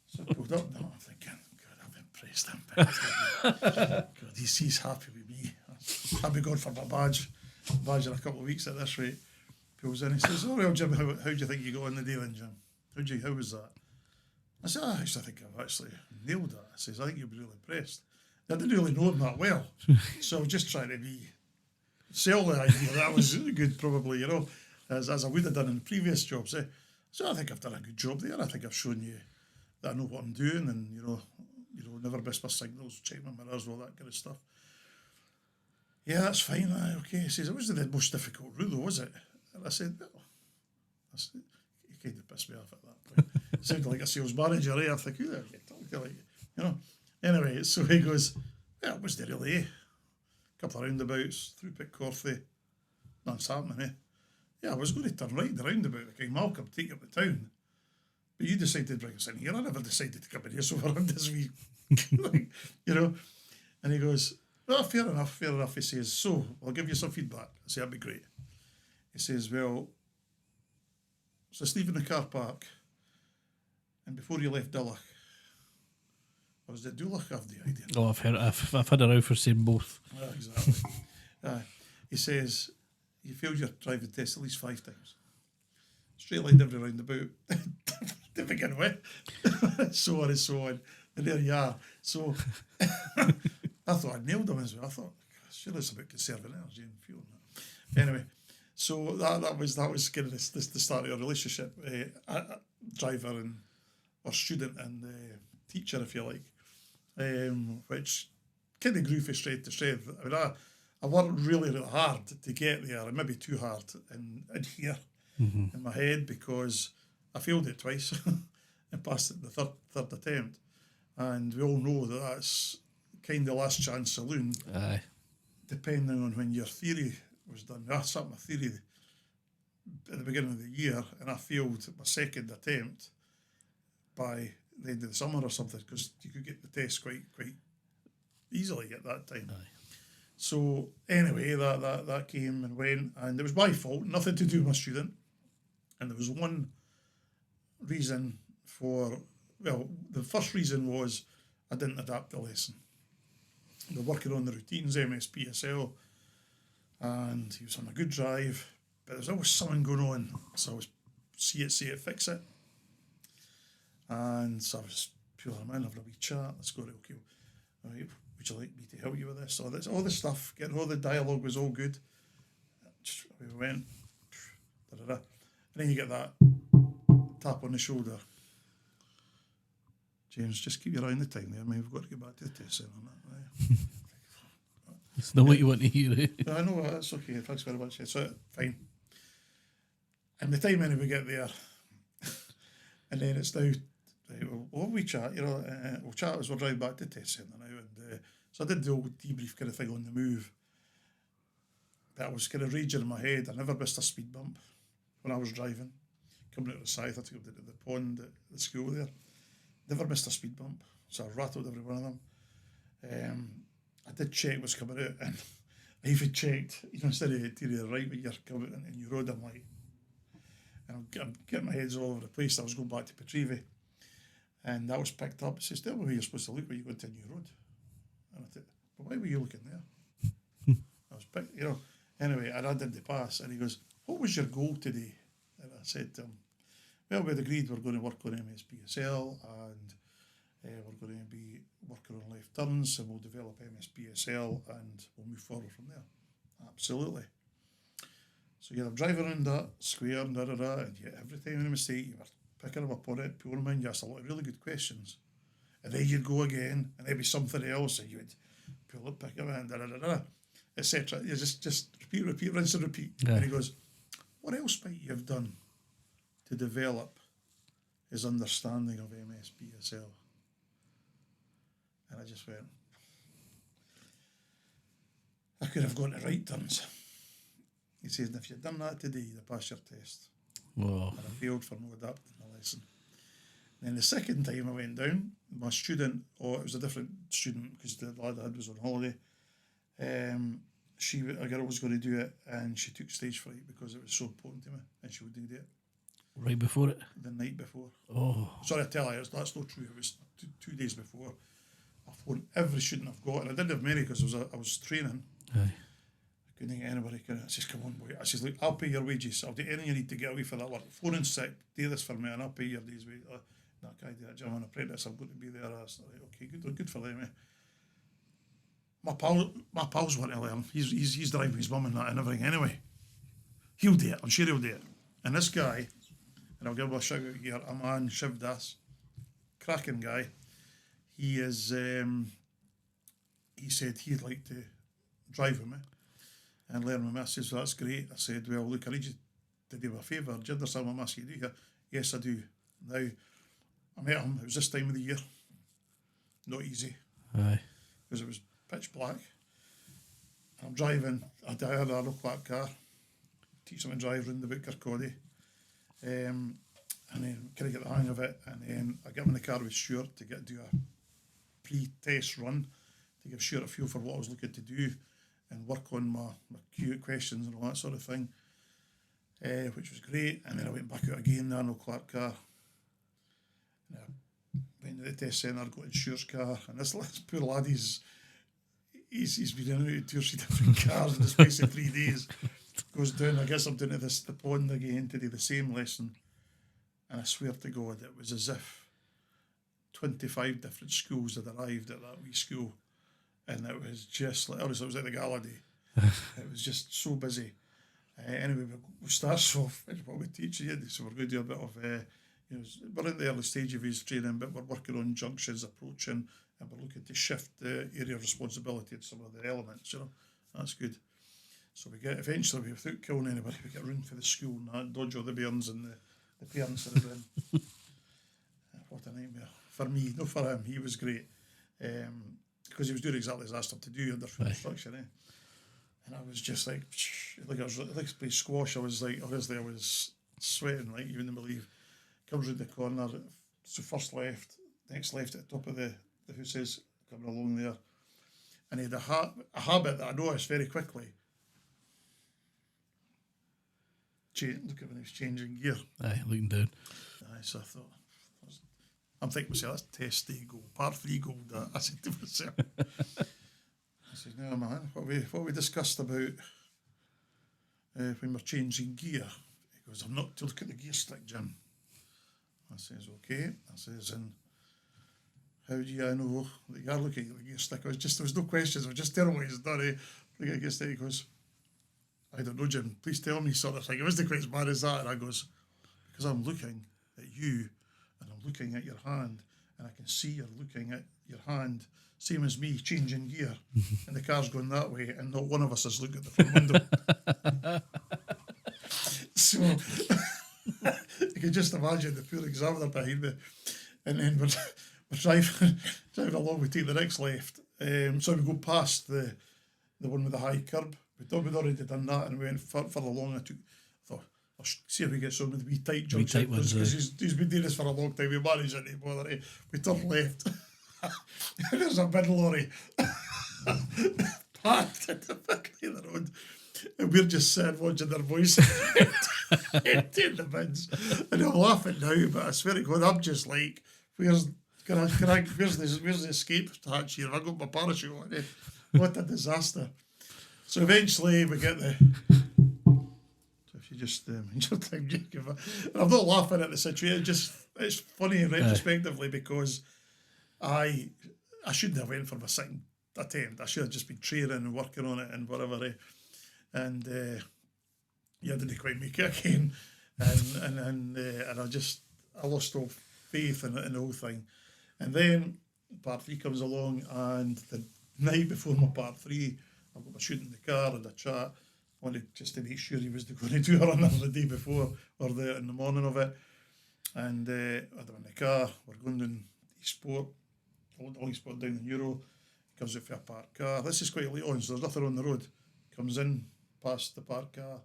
So I pulled up, and I'm thinking, God, I've impressed him. God, he's happy with me. I'll be going for my badge in a couple of weeks at this rate. Pulls in, he says, oh, well, Jim, how do you think you got on the day then, Jim? How was that? I said, I actually think I've actually nailed that. I says, I think you'll be really impressed. I didn't really know him that well, so I was just trying to sell the idea. That was good, probably, as I would have done in the previous jobs. So I think I've done a good job there. I think I've shown you that I know what I'm doing, and never miss my signals, check my mirrors, all that kind of stuff. Yeah, that's fine. Okay. He says, it wasn't the most difficult route, though, was it? And I said, well, he kind of pissed me off at that point. It sounded like a sales manager, I think, who are you talking like? Anyway, so he goes, well, it wasn't really, A couple of roundabouts, through Pitcorthy, nothing's happening, Yeah, I was going to turn right in the roundabout at King Malcolm, take you up the town. But you decided to bring us in here. I never decided to come in here, so we're on this wee, And he goes, well, fair enough. He says, so, I'll give you some feedback. I say, that'd be great. He says, well, so leaving the car park, and before you left Dulwich, or was it Dulwich? I have the idea. Oh, I've had a row for saying both. Exactly. He says, you failed your driving test at least 5 times. Straight line every roundabout to begin with. So on and so on. And there you are. So I thought I nailed him as well. I thought, surely it's about conserving energy and fuel. Anyway, so that was kind of the start of a relationship, driver and or student and teacher, if you like, which kind of grew from strength to strength. I mean, I worked really, really hard to get there, and maybe too hard in here in my head, because I failed it twice and passed it the third attempt. And we all know that that's kind of last chance saloon, depending on when your theory was done. I sat my theory at the beginning of the year, and I failed my second attempt by the end of the summer or something, because you could get the test quite easily at that time. So anyway, that came and went, and it was my fault, nothing to do with my student. And there was one reason the first reason was I didn't adapt the lesson. They're working on the routines, MSPSL, and he was on a good drive, but there's always something going on. So I was see it, fix it. And so I was pure man, having a wee chat. Let's go, okay, all right, would you like me to help you with this? All this stuff, getting all the dialogue was all good. We went, da-da-da. And then you get that tap on the shoulder. James, just keep your eye on the time there. I mean, we've got to get back to the test center and that, right? It's not what you want to hear. I know, that's okay. Thanks very much. So, fine. And the time anyway we get there, and then it's now, right, we chat, we'll chat as we're driving back to the test centre now. And so I did the old debrief kind of thing on the move. But I was kind of raging in my head. I never missed a speed bump when I was driving. Coming out of the side, I took it to the pond at the school there. Never missed a speed bump. So I rattled every one of them. I did check what's coming out, and I even checked, instead of to the right, when you're coming in your road, I'm like, and I'm getting my heads all over the place. I was going back to Petrivi, and that was picked up. It says, tell me where you're supposed to look when you go into a new road. And I thought, well, why were you looking there? I was picked, Anyway, and I did the pass, and he goes, what was your goal today? And I said to him, well, we'd agreed we're going to work on MSPSL, and we're going to be working on left turns, and we'll develop MSPSL, and we'll move forward from there. Absolutely. So you're driving around that square and and yet every time in a mistake, you were picking up on it, pulling them in, you asked a lot of really good questions. And then you'd go again, and there'd be something else, and you would pull it, pick it in, etc. You just repeat, rinse and repeat. Yeah. And he goes, what else might you have done to develop his understanding of MSPSL? And I just went, I could have gone to right turns. He says, and if you'd done that today, you'd have passed your test. Whoa. And I failed for no adapting the lesson. And then the second time I went down, my student, it was a different student because the lad I had was on holiday. A girl was going to do it, and she took stage fright because it was so important to me, and she wouldn't do it. Right before it? The night before. Oh. Sorry, I tell you, that's not true. It was 2 days before. I phoned every student I've got, and I didn't have many because I was training. Aye. I couldn't get anybody. I says, come on, boy. I says, look, I'll pay your wages. I'll do anything you need to get away for that work. Phoning sick, do this for me, and I'll pay your day's wage. That guy did that job, I'm an apprentice. I'm going to be there. I was like, okay, good for them. Eh? My pals want to learn. He's driving his mum and that and everything anyway. He'll do it. I'm sure he'll do it. And this guy, and I'll give him a shout out here, a man, Shiv Das, cracking guy. He is. He said he'd like to drive with me and learn with me. I said, so that's great. I said, well, look, I need you to do me a favour. Do you understand what I'm asking you to do here? Yes, I do. Now, I met him. It was this time of the year. Not easy. Aye. Because it was pitch black. And I'm driving a Diana black car. Teach him to drive around the book Kirkcaldy. And then kind of get the hang of it. And then I get him in the car with Stuart to do a pre-test run to give Stuart a feel for what I was looking to do and work on my Q questions and all that sort of thing, which was great. And then I went back out again, the Arnold Clark car. And I went to the test centre, got in Stuart's car, and this poor lad, he's been in and out of 2 or 3 different cars in the space of 3 days. Goes down, I guess I'm down to the pond again to do the same lesson. And I swear to God, it was as if 25 different schools had arrived at that wee school, and it was just like, honestly, it was like the gala day. It was just so busy. Anyway, we start off, what we teach you, so we're going to do a bit of, we're in the early stage of his training, but we're working on junctions, approaching, and we're looking to shift the area of responsibility in some of the elements, that's good. So we get, eventually, without killing anybody, we get room for the school and that, dodge all the bairns and the parents that are in. What a nightmare. For me, not for him, he was great. Because he was doing exactly as I asked him to do under full instruction, And I was just like I was like to play squash. I was like, obviously I was sweating, like you wouldn't believe. Comes round the corner, so first left, next left at the top of the houses, coming along there. And he had a habit that I noticed very quickly. Look at when he was changing gear. Aye, looking down. Aye, so I thought, I'm thinking to myself, that's test day goal, par 3 goal. That I said to myself. I said, no man, what we discussed about when we're changing gear. He goes, I'm not to look at the gear stick, Jim. I says, okay. I says, and how do you know that you're looking at the gear stick? There was no questions. I was just telling him what he's done. Looking at the gear stick, he goes, I don't know, Jim. Please tell me, sort of thing. It wasn't quite as bad as that. And I goes, because I'm looking at you, and I'm looking at your hand, and I can see you're looking at your hand, same as me, changing gear, and the car's going that way, and not one of us has looked at the front window. So you can just imagine the poor examiner behind me, and then we're driving along. We take the next left, so we go past the one with the high curb. We'd already done that, and we went further along. I thought, I'll see if we get some of the wee tight junction, because he's been doing this for a long time. We managed it anymore. We turn left. There's a bin lorry parked at the back of the road, and we're just sitting watching their voices emptying the bins. And I'm laughing now, but I swear to God, I'm just like, where's the escape hatch here? Have I got my parachute on it? What a disaster. So eventually we get the. So if you just your time, Jacob. And I'm not laughing at the situation. It's funny retrospectively because I shouldn't have went for my second attempt. I should have just been training and working on it and whatever. And I didn't quite make it again. And I lost all faith in the whole thing. And then part 3 comes along, and the night before my part 3, I've got my shoot in the car and a chat. Wanted just to make sure he was going to do a run the day before or in the morning of it. And I'm in the car, we're going down Eastport, all Eastport down the Euro. Comes out for a parked car. This is quite late on, so there's nothing on the road. Comes in past the parked car,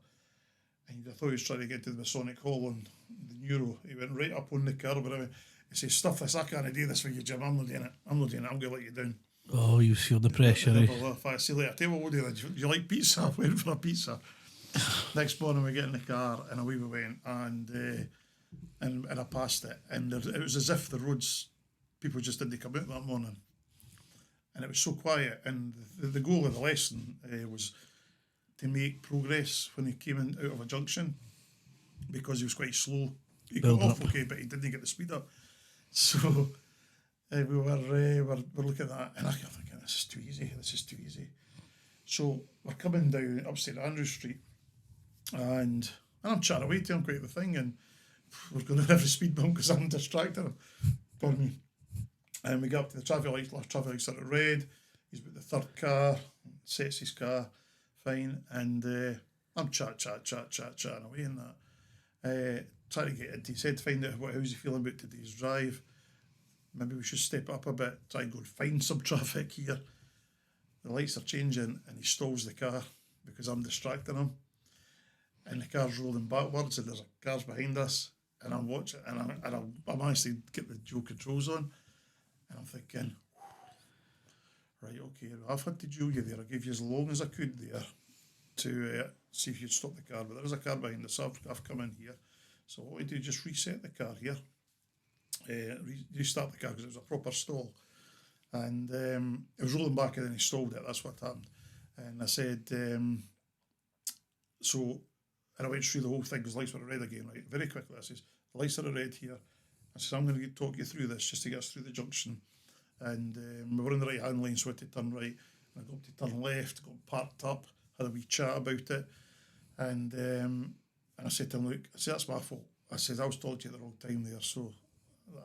and I thought he was trying to get to the Masonic Hall on the Euro. He went right up on the curb, whatever. He says, stuff this, I can't do this for you, Jim. I'm not doing it. I'm going to let you down. Oh, you feel the pressure, I say later, I tell you what we'll do. Do you like pizza? I went for a pizza. Next morning we get in the car and away we went, and I passed it, and it was as if the roads, people just didn't come out that morning, and it was so quiet. And the goal of the lesson was to make progress when he came in out of a junction, because he was quite slow. He got off okay, but he didn't get the speed up. So we were looking at that, and I kept thinking, this is too easy. So we're coming down upstate Andrew Street, and I'm chatting away to him quite the thing, and we're going to every speed bump because I'm distracting him. Pardon me. And we got up to the traffic lights are at red. He's with the third car, sets his car, fine, and I'm chatting away in that. Trying to get into, he said, find out how's he feeling about today's drive. Maybe we should step up a bit, try and go and find some traffic here. The lights are changing, and he stalls the car because I'm distracting him. And the car's rolling backwards, and there's cars behind us, and I'm watching, and I managed to get the dual controls on, and I'm thinking, right, okay, I've had to dual you there. I gave you as long as I could there to see if you'd stop the car, but there is a car behind us, so I've come in here. So what we do, just reset the car here, restart the car, because it was a proper stall. And it was rolling back, and then he stalled it. That's what happened. And I said, and I went through the whole thing because lights were red again, right? Very quickly, I says, the lights are red here. I said, I'm going to talk you through this just to get us through the junction. And we were in the right-hand lane, so I had to turn right. And I got to turn left, got parked up, had a wee chat about it. And I said to him, look, I said, that's my fault. I said, I was talking to you at the wrong time there, so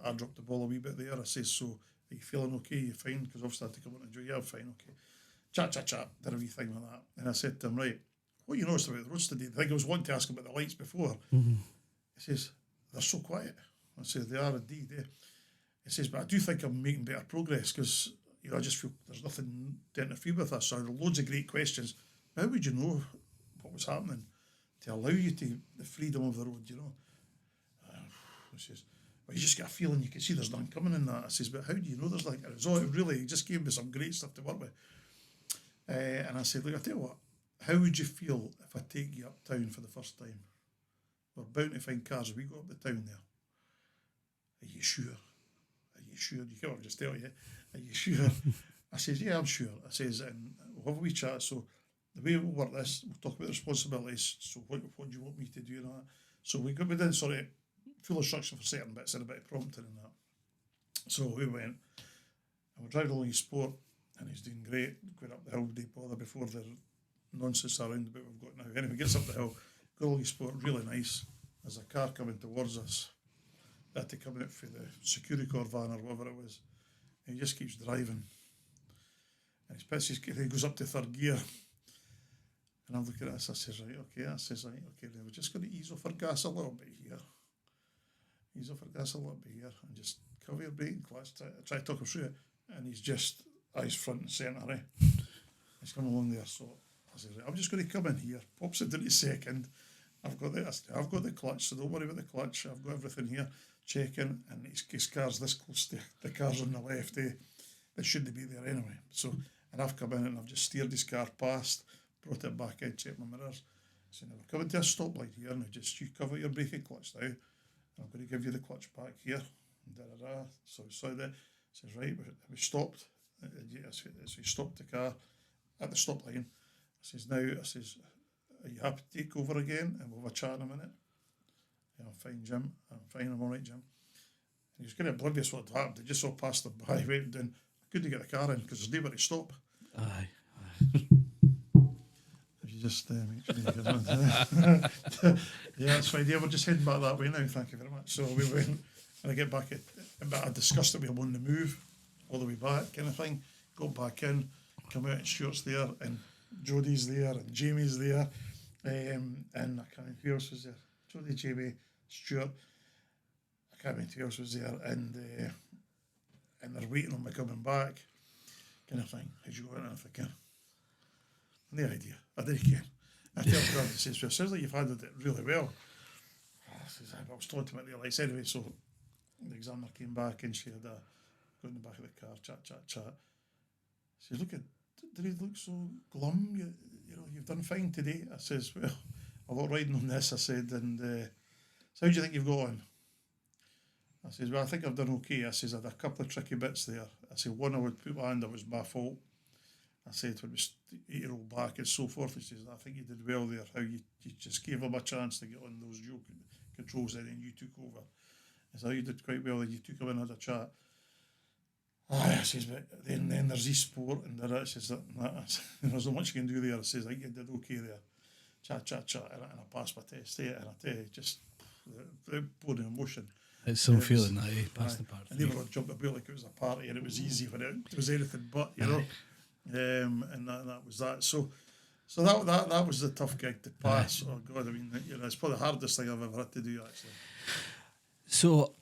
I dropped the ball a wee bit there. I said, so are you feeling okay? You fine? Because obviously I had to come on and do, yeah, I'm fine, okay. Chat, did a wee thing like that. And I said to him, right, what you noticed about the roads today? I think I was wanting to ask him about the lights before. Mm-hmm. He says, they're so quiet. I said, they are indeed, eh? He says, but I do think I'm making better progress because, I just feel there's nothing to interfere with us. So there are loads of great questions. How would you know what was happening to allow you to the freedom of the road, He says, well, you just get a feeling, you can see there's nothing coming in that. I says, but how do you know there's like, he just gave me some great stuff to work with. And I said, look, I tell you what, how would you feel if I take you uptown for the first time? We're bound to find cars. We go up the town there. Are you sure? Are you sure? You can't just tell you. Are you sure? I says, yeah, I'm sure. I says, and we'll have a wee chat. So the way we'll work this, we'll talk about the responsibilities. So what do you want me to do and all that? So we did sort of full instruction for certain bits and a bit of prompting and that. So we went and we're driving along his sport and he's doing great, going up the hill, didn't bother before the nonsense around about we've got now. Anyway, gets up the hill, got along his sport, really nice. There's a car coming towards us. They had to come out for the security car van or whatever it was. And he just keeps driving. And he goes up to third gear. And I'm looking at this, I says, right, okay. I says, right, okay, then we're just going to ease off our gas a little bit here. Ease off our gas a little bit here. And just cover your brake and clutch. Try to talk him through it. And he's just eyes front and centre, eh? He's coming along there. So I says, right, I'm just going to come in here. Pops it into second. I've got the clutch, so don't worry about the clutch. I've got everything here. Checking, and his car's this close to the cars on the left, eh? They shouldn't be there anyway. So, and I've come in and I've just steered his car past, brought it back in, checked my mirrors. So now we're coming to a stoplight here, and you cover your brake and clutch now. And I'm going to give you the clutch back here. So we saw that. Says, right, we stopped. So we stopped the car at the stop line. I says, are you happy to take over again? And we'll have a chat in a minute. Yeah, I'm fine, Jim. I'm fine, I'm all right, Jim. And he was kind of oblivious what had happened. They just all passed them by, went down. I couldn't get the car in because there's nowhere to stop. Aye. If you just make sure you get yeah, that's fine. Yeah, we're just heading back that way now, thank you very much. So we went, and I get back, I discussed that we were on the move all the way back, kind of thing. Got back in, come out, and Stuart's there, and Jodie's there, and Jamie's there, and I can't remember who else was there. Jodie, Jamie, Stuart, I can't remember who else was there, and they're waiting on me coming back, kind of thing. How'd you go in? And I'm thinking, no idea. I didn't care. I tell her, he says, well, it sounds like you've handled it really well. I was talking to him at the lights anyway, so the examiner came back and she had got in the back of the car, chat. She says, look, did he look so glum? You've done fine today. I says, well, a lot riding on this, I said, and so how do you think you've got on? I says, well, I think I've done okay. I says, I had a couple of tricky bits there. I said, one I would put my hand, that was my fault. I said, when we 8-year-old back and so forth, he says, I think you did well there, how you just gave him a chance to get on those dual controls there and you took over. I said, you did quite well, and you took him and had a chat. I says, but then there's e-sport and there. I says, there's not much you can do there. I says, I think you did okay there. Chat, and I passed my test there, and I tell you, just pouring emotion. It's some feeling that you passed the part. I never jumped about like it was a party and it was easy when it was anything but, and that was that. So that was the tough gig to pass. Oh God, I mean, it's probably the hardest thing I've ever had to do, actually. So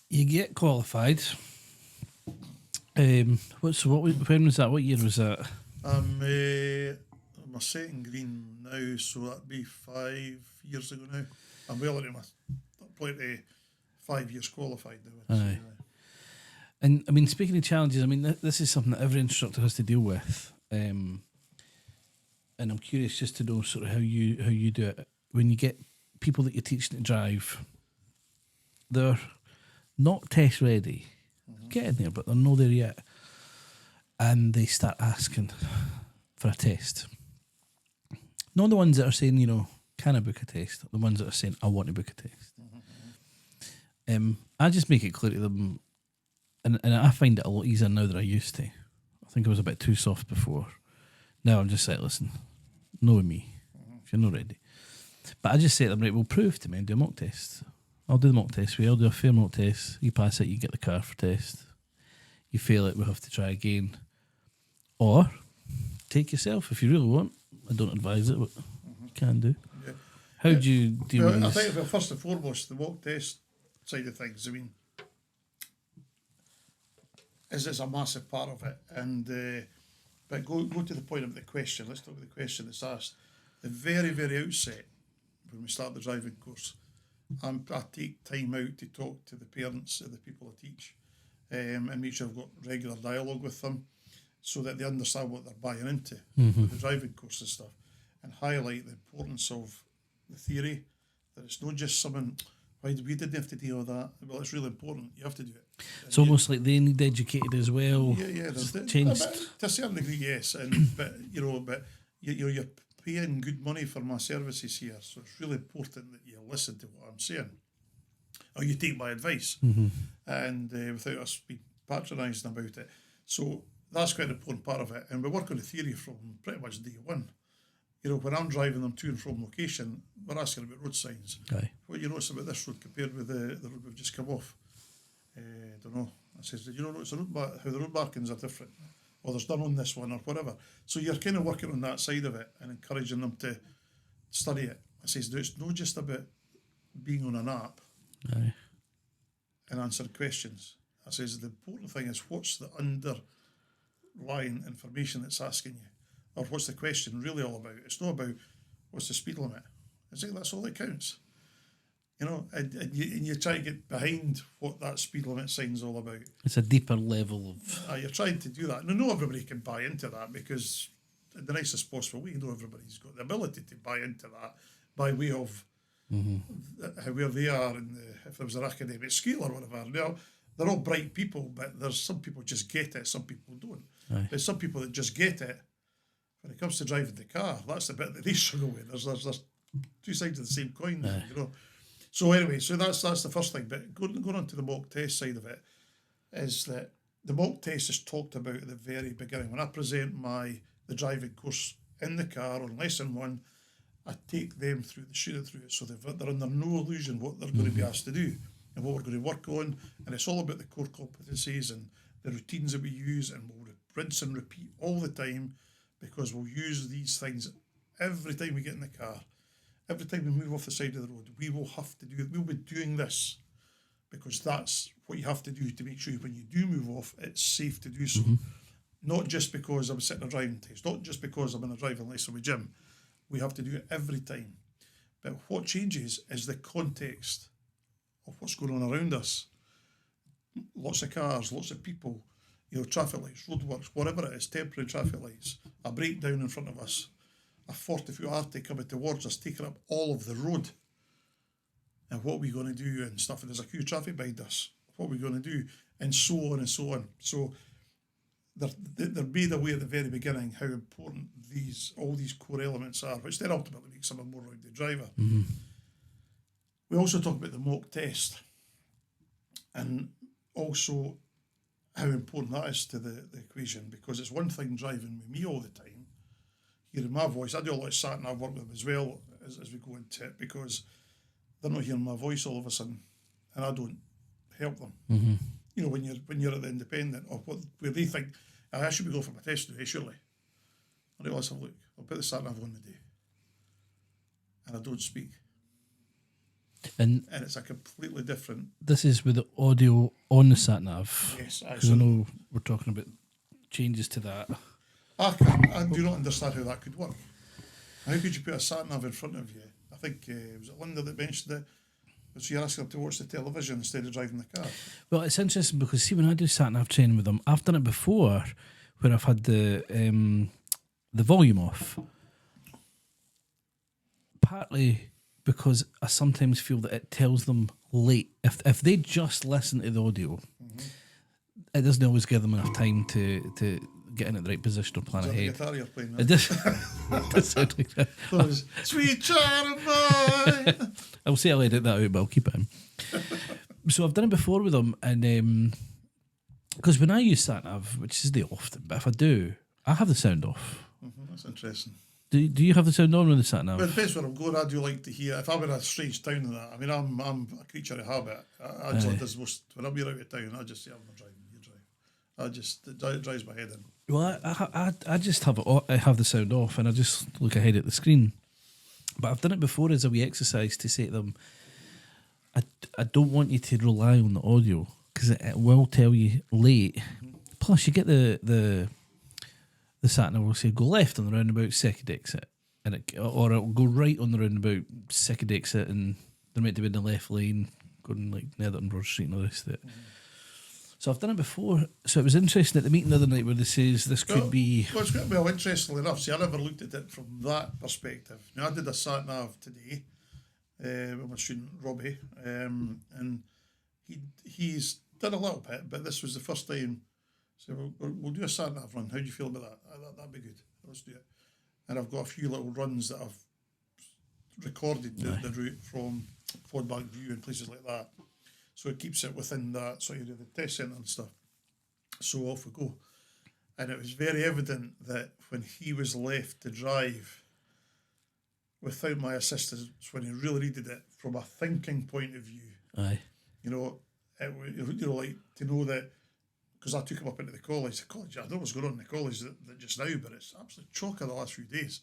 you get qualified. When was that? What year was that? I'm a second green now, so that'd be 5 years ago now. I'm well into my probably 5 years qualified now. Aye. And I mean, speaking of challenges, I mean, this is something that every instructor has to deal with. And I'm curious just to know sort of how you do it. When you get people that you're teaching to drive, they're not test ready. Getting there, but they're not there yet. And they start asking for a test. Not the ones that are saying, can I book a test? The ones that are saying, I want to book a test. I just make it clear to them, and I find it a lot easier now than I used to. I think I was a bit too soft before. Now I'm just like, listen, know me, if you're not ready. But I just say to them, right, well, prove to me and do a mock test. I'll do the mock test. I'll do a fair mock test. You pass it, you get the car for test. You fail it, we'll have to try again. Or take yourself if you really want. I don't advise it, but you can do. Yeah. How do you deal with I this? think, well, first and foremost, the mock test side of things, I mean, is a massive part of it. And but go to the point of the question. Let's talk about the question that's asked. The very, very outset, when we start the driving course, I take time out to talk to the parents of the people I teach, and make sure I've got regular dialogue with them so that they understand what they're buying into with the driving course and stuff, and highlight the importance of the theory, that it's not just something, why we didn't have to deal with that. Well, it's really important. You have to do it. It's almost like they need educated as well. Yeah. There's changed. To a certain degree, yes. But you're paying good money for my services here, so it's really important that you listen to what I'm saying, or you take my advice, and without us being patronising about it. So that's quite an important part of it. And we work on the theory from pretty much day one. When I'm driving them to and from location, we're asking about road signs. Aye. What you notice about this road compared with the road we've just come off? I don't know. I says, did you notice how the road markings are different? Or there's none on this one or whatever. So you're kind of working on that side of it and encouraging them to study it. I says, it's not just about being on an app Aye. and answering questions. I says, the important thing is what's the underlying information that's asking you, or what's the question really all about. It's not about what's the speed limit. I say that's all that counts. And you try to get behind what that speed limit sign's all about. It's a deeper level of... You're trying to do that. Now, not everybody can buy into that, because in the nicest possible way, everybody's got the ability to buy into that by way of where they are, if there was an academic school or whatever. Now, they're all bright people, but there's some people just get it, some people don't. Aye. There's some people that just get it. When it comes to driving the car, that's the bit that they struggle with. There's two sides of the same coin, So anyway, so that's the first thing. But going on to the mock test side of it, is that the mock test is talked about at the very beginning. When I present the driving course in the car on lesson 1, I take them through the shooting through it, so they're under no illusion what they're going to be asked to do and what we're going to work on. And it's all about the core competencies and the routines that we use, and we'll rinse and repeat all the time, because we'll use these things every time we get in the car. Every time we move off the side of the road, we'll be doing this, because that's what you have to do to make sure when you do move off, it's safe to do so. Not just because I'm sitting a driving test, not just because I'm in a driving lesson with Jim. We have to do it every time. But what changes is the context of what's going on around us. Lots of cars, lots of people, traffic lights, roadworks, whatever it is, temporary traffic lights, a breakdown in front of us, a 40-foot Arctic coming towards us, taking up all of the road. And what are we going to do and stuff? And there's a queue of traffic behind us. What are we going to do? And so on and so on. So they're made aware at the very beginning how important all these core elements are, which then ultimately makes them a more rounded driver. We also talk about the mock test, and also how important that is to the equation, because it's one thing driving with me all the time, hearing my voice. I do a lot of sat-nav work with them as well as we go into it, because they're not hearing my voice all of a sudden, and I don't help them. When you're at the independent, or where they think, I should be going for my test today, surely. I do, let's have a look. I'll put the sat-nav on today. And I don't speak. And it's a completely different... This is with the audio on the sat-nav. Yes. Because I know we're talking about changes to that. I do not understand how that could work. How could you put a sat-nav in front of you? I think, was it Linda that mentioned it? So you're asking them to watch the television instead of driving the car. Well, it's interesting because, see, when I do sat-nav training with them, I've done it before where I've had the volume off. Partly because I sometimes feel that it tells them late. If they just listen to the audio, it doesn't always give them enough time to get in at the right position or plan ahead. Is that the guitar you're playing now? It does sound like that. Sweet child of mine. I'll say I'll edit that out, but I'll keep it in. So I've done it before with them, and because when I use sat nav, which is the often, but if I do, I have the sound off. That's interesting. Do you have the sound on with the sat nav? Well, it depends where I'm going. I do like to hear. If I'm in a strange town and that, I mean, I'm a creature of habit. I just does most when I'm out of town. I just say I'm not driving. You drive. It drives my head in. Well, I just have I have the sound off, and I just look ahead at the screen. But I've done it before as a wee exercise to say to them, I don't want you to rely on the audio because it will tell you late. Plus, you get the sat nav will say go left on the roundabout, second exit, and or it'll go right on the roundabout, second exit, and they're meant to be in the left lane going like Netherton Broad Street and all this. So I've done it before. So it was interesting at the meeting the other night where they says this could be. Well, interestingly enough, see, I never looked at it from that perspective. Now, I did a sat nav today with my student Robbie, and he's done a little bit, but this was the first time. So we'll do a sat nav run. How do you feel about that? That'd be good. Let's do it. And I've got a few little runs that I've recorded the route from Fordbank View and places like that. So it keeps it within that sort of the test centre and stuff. So off we go. And it was very evident that when he was left to drive without my assistance, when he really needed it from a thinking point of view. Aye. Like to know that, because I took him up into the college. I don't know what's going on in the college that just now, but it's absolute chocker the last few days.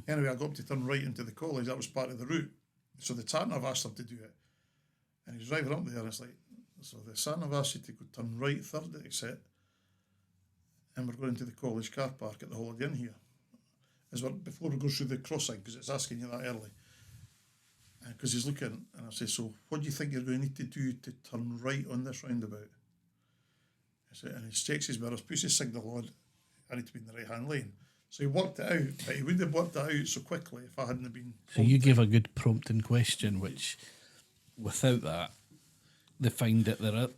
Anyway, I got up to turn right into the college. That was part of the route. So the sat-nav asked him to do it. And he's driving up there, and it's like, so the sat-nav asked you to go turn right, third exit, and we're going into the college car park at the Holiday Inn here. Before we go through the crossing, because it's asking you that early. Because he's looking, and I say, so what do you think you're going to need to do to turn right on this roundabout? And he checks his mirrors, puts his signal on, I need to be in the right-hand lane. So he worked it out, but he wouldn't have worked it out so quickly if I hadn't been... So you gave a good prompting question, which, without that, they find that they're at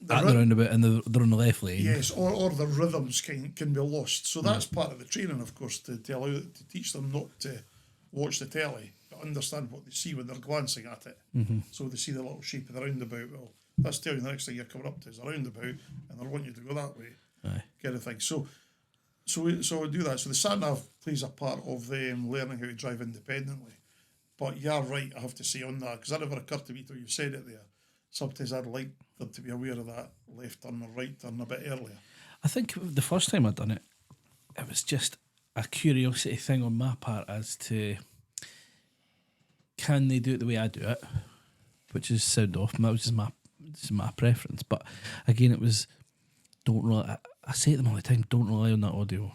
the roundabout and they're on the left lane. Yes, or the rhythms can be lost. So that's part of the training, of course, to teach them not to watch the telly, but understand what they see when they're glancing at it. So they see the little shape of the roundabout. Well, that's telling you the next thing you're coming up to is a roundabout, and they want you to go that way, kind of thing. So we do that. So the sat-nav plays a part of them learning how to drive independently. But you're right, I have to say on that, because that never occurred to me till you said it there. Sometimes I'd like them to be aware of that left turn or right turn a bit earlier. I think the first time I'd done it, it was just a curiosity thing on my part as to can they do it the way I do it, which is sound off. That was just my preference. But again, it was don't rely. I say to them all the time, don't rely on that audio.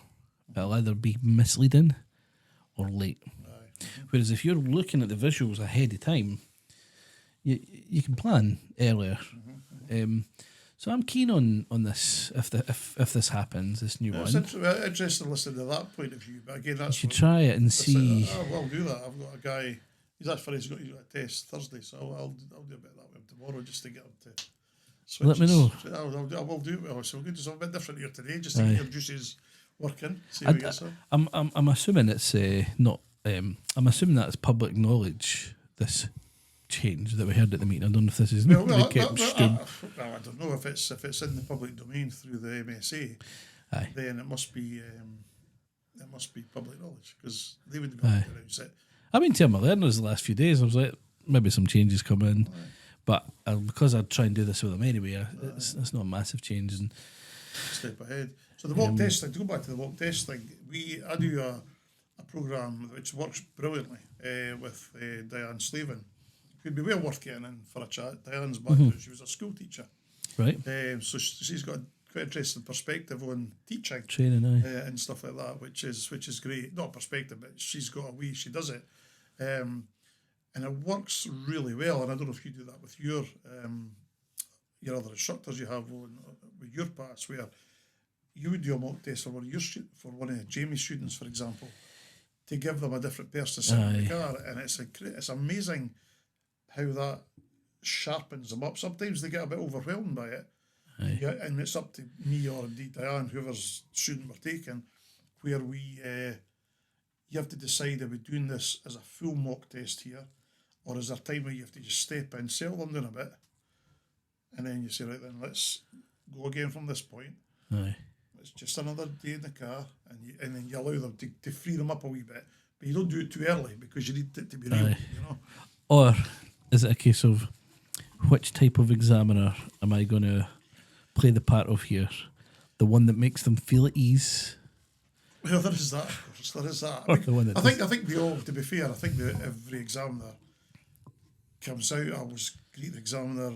It'll either be misleading or late. Whereas if you're looking at the visuals ahead of time, you can plan earlier. So I'm keen on this. If this happens, this new one. It's interesting to listen to that point of view. But again, that's you should try it and see. I'll do that. I've got a guy. He's actually he's got a test Thursday, so I'll do a bit of that with him tomorrow just to get him to switch. Let me know. I will do it. Well, so we'll do something a bit different here today, just to get your juices working. See how we get on. I'm assuming it's not. I'm assuming that's public knowledge. This change that we heard at the meeting. I don't know if this is I don't know if it's in the public domain through the MSA. Aye. Then it must be public knowledge because they wouldn't be able to announce it. I've been telling my learners the last few days. I was like, maybe some changes come in, but because I try and do this with them anyway, it's not a massive change. And step ahead. So the walk test thing. To go back to the walk test thing, I do a program which works brilliantly with Diane Slavin. Who'd be well worth getting in for a chat. Diane's background, she was a school teacher. Right. So she's got a quite interesting perspective on teaching. Training, and stuff like that, which is great. Not perspective, but she's got a way she does it. And it works really well. And I don't know if you do that with your other instructors you have with your pass, where you would do a mock test for one of Jamie's students, for example, to give them a different person sitting in the car. And it's amazing how that sharpens them up. Sometimes they get a bit overwhelmed by it. Yeah, and it's up to me or indeed Diane, whoever's student we're taking, where you have to decide, are we doing this as a full mock test here, or is there time where you have to just step in, settle them down a bit, and then you say, right then, let's go again from this point. Aye. It's just another day in the car, and then you allow them to free them up a wee bit, but you don't do it too early because you need it to be real, Aye. you know. Or is it a case of which type of examiner am I going to play the part of here? The one that makes them feel at ease? Well, there is that, of course. There is that. Or the one that I think they all, to be fair, I think that every examiner comes out. I always greet the examiner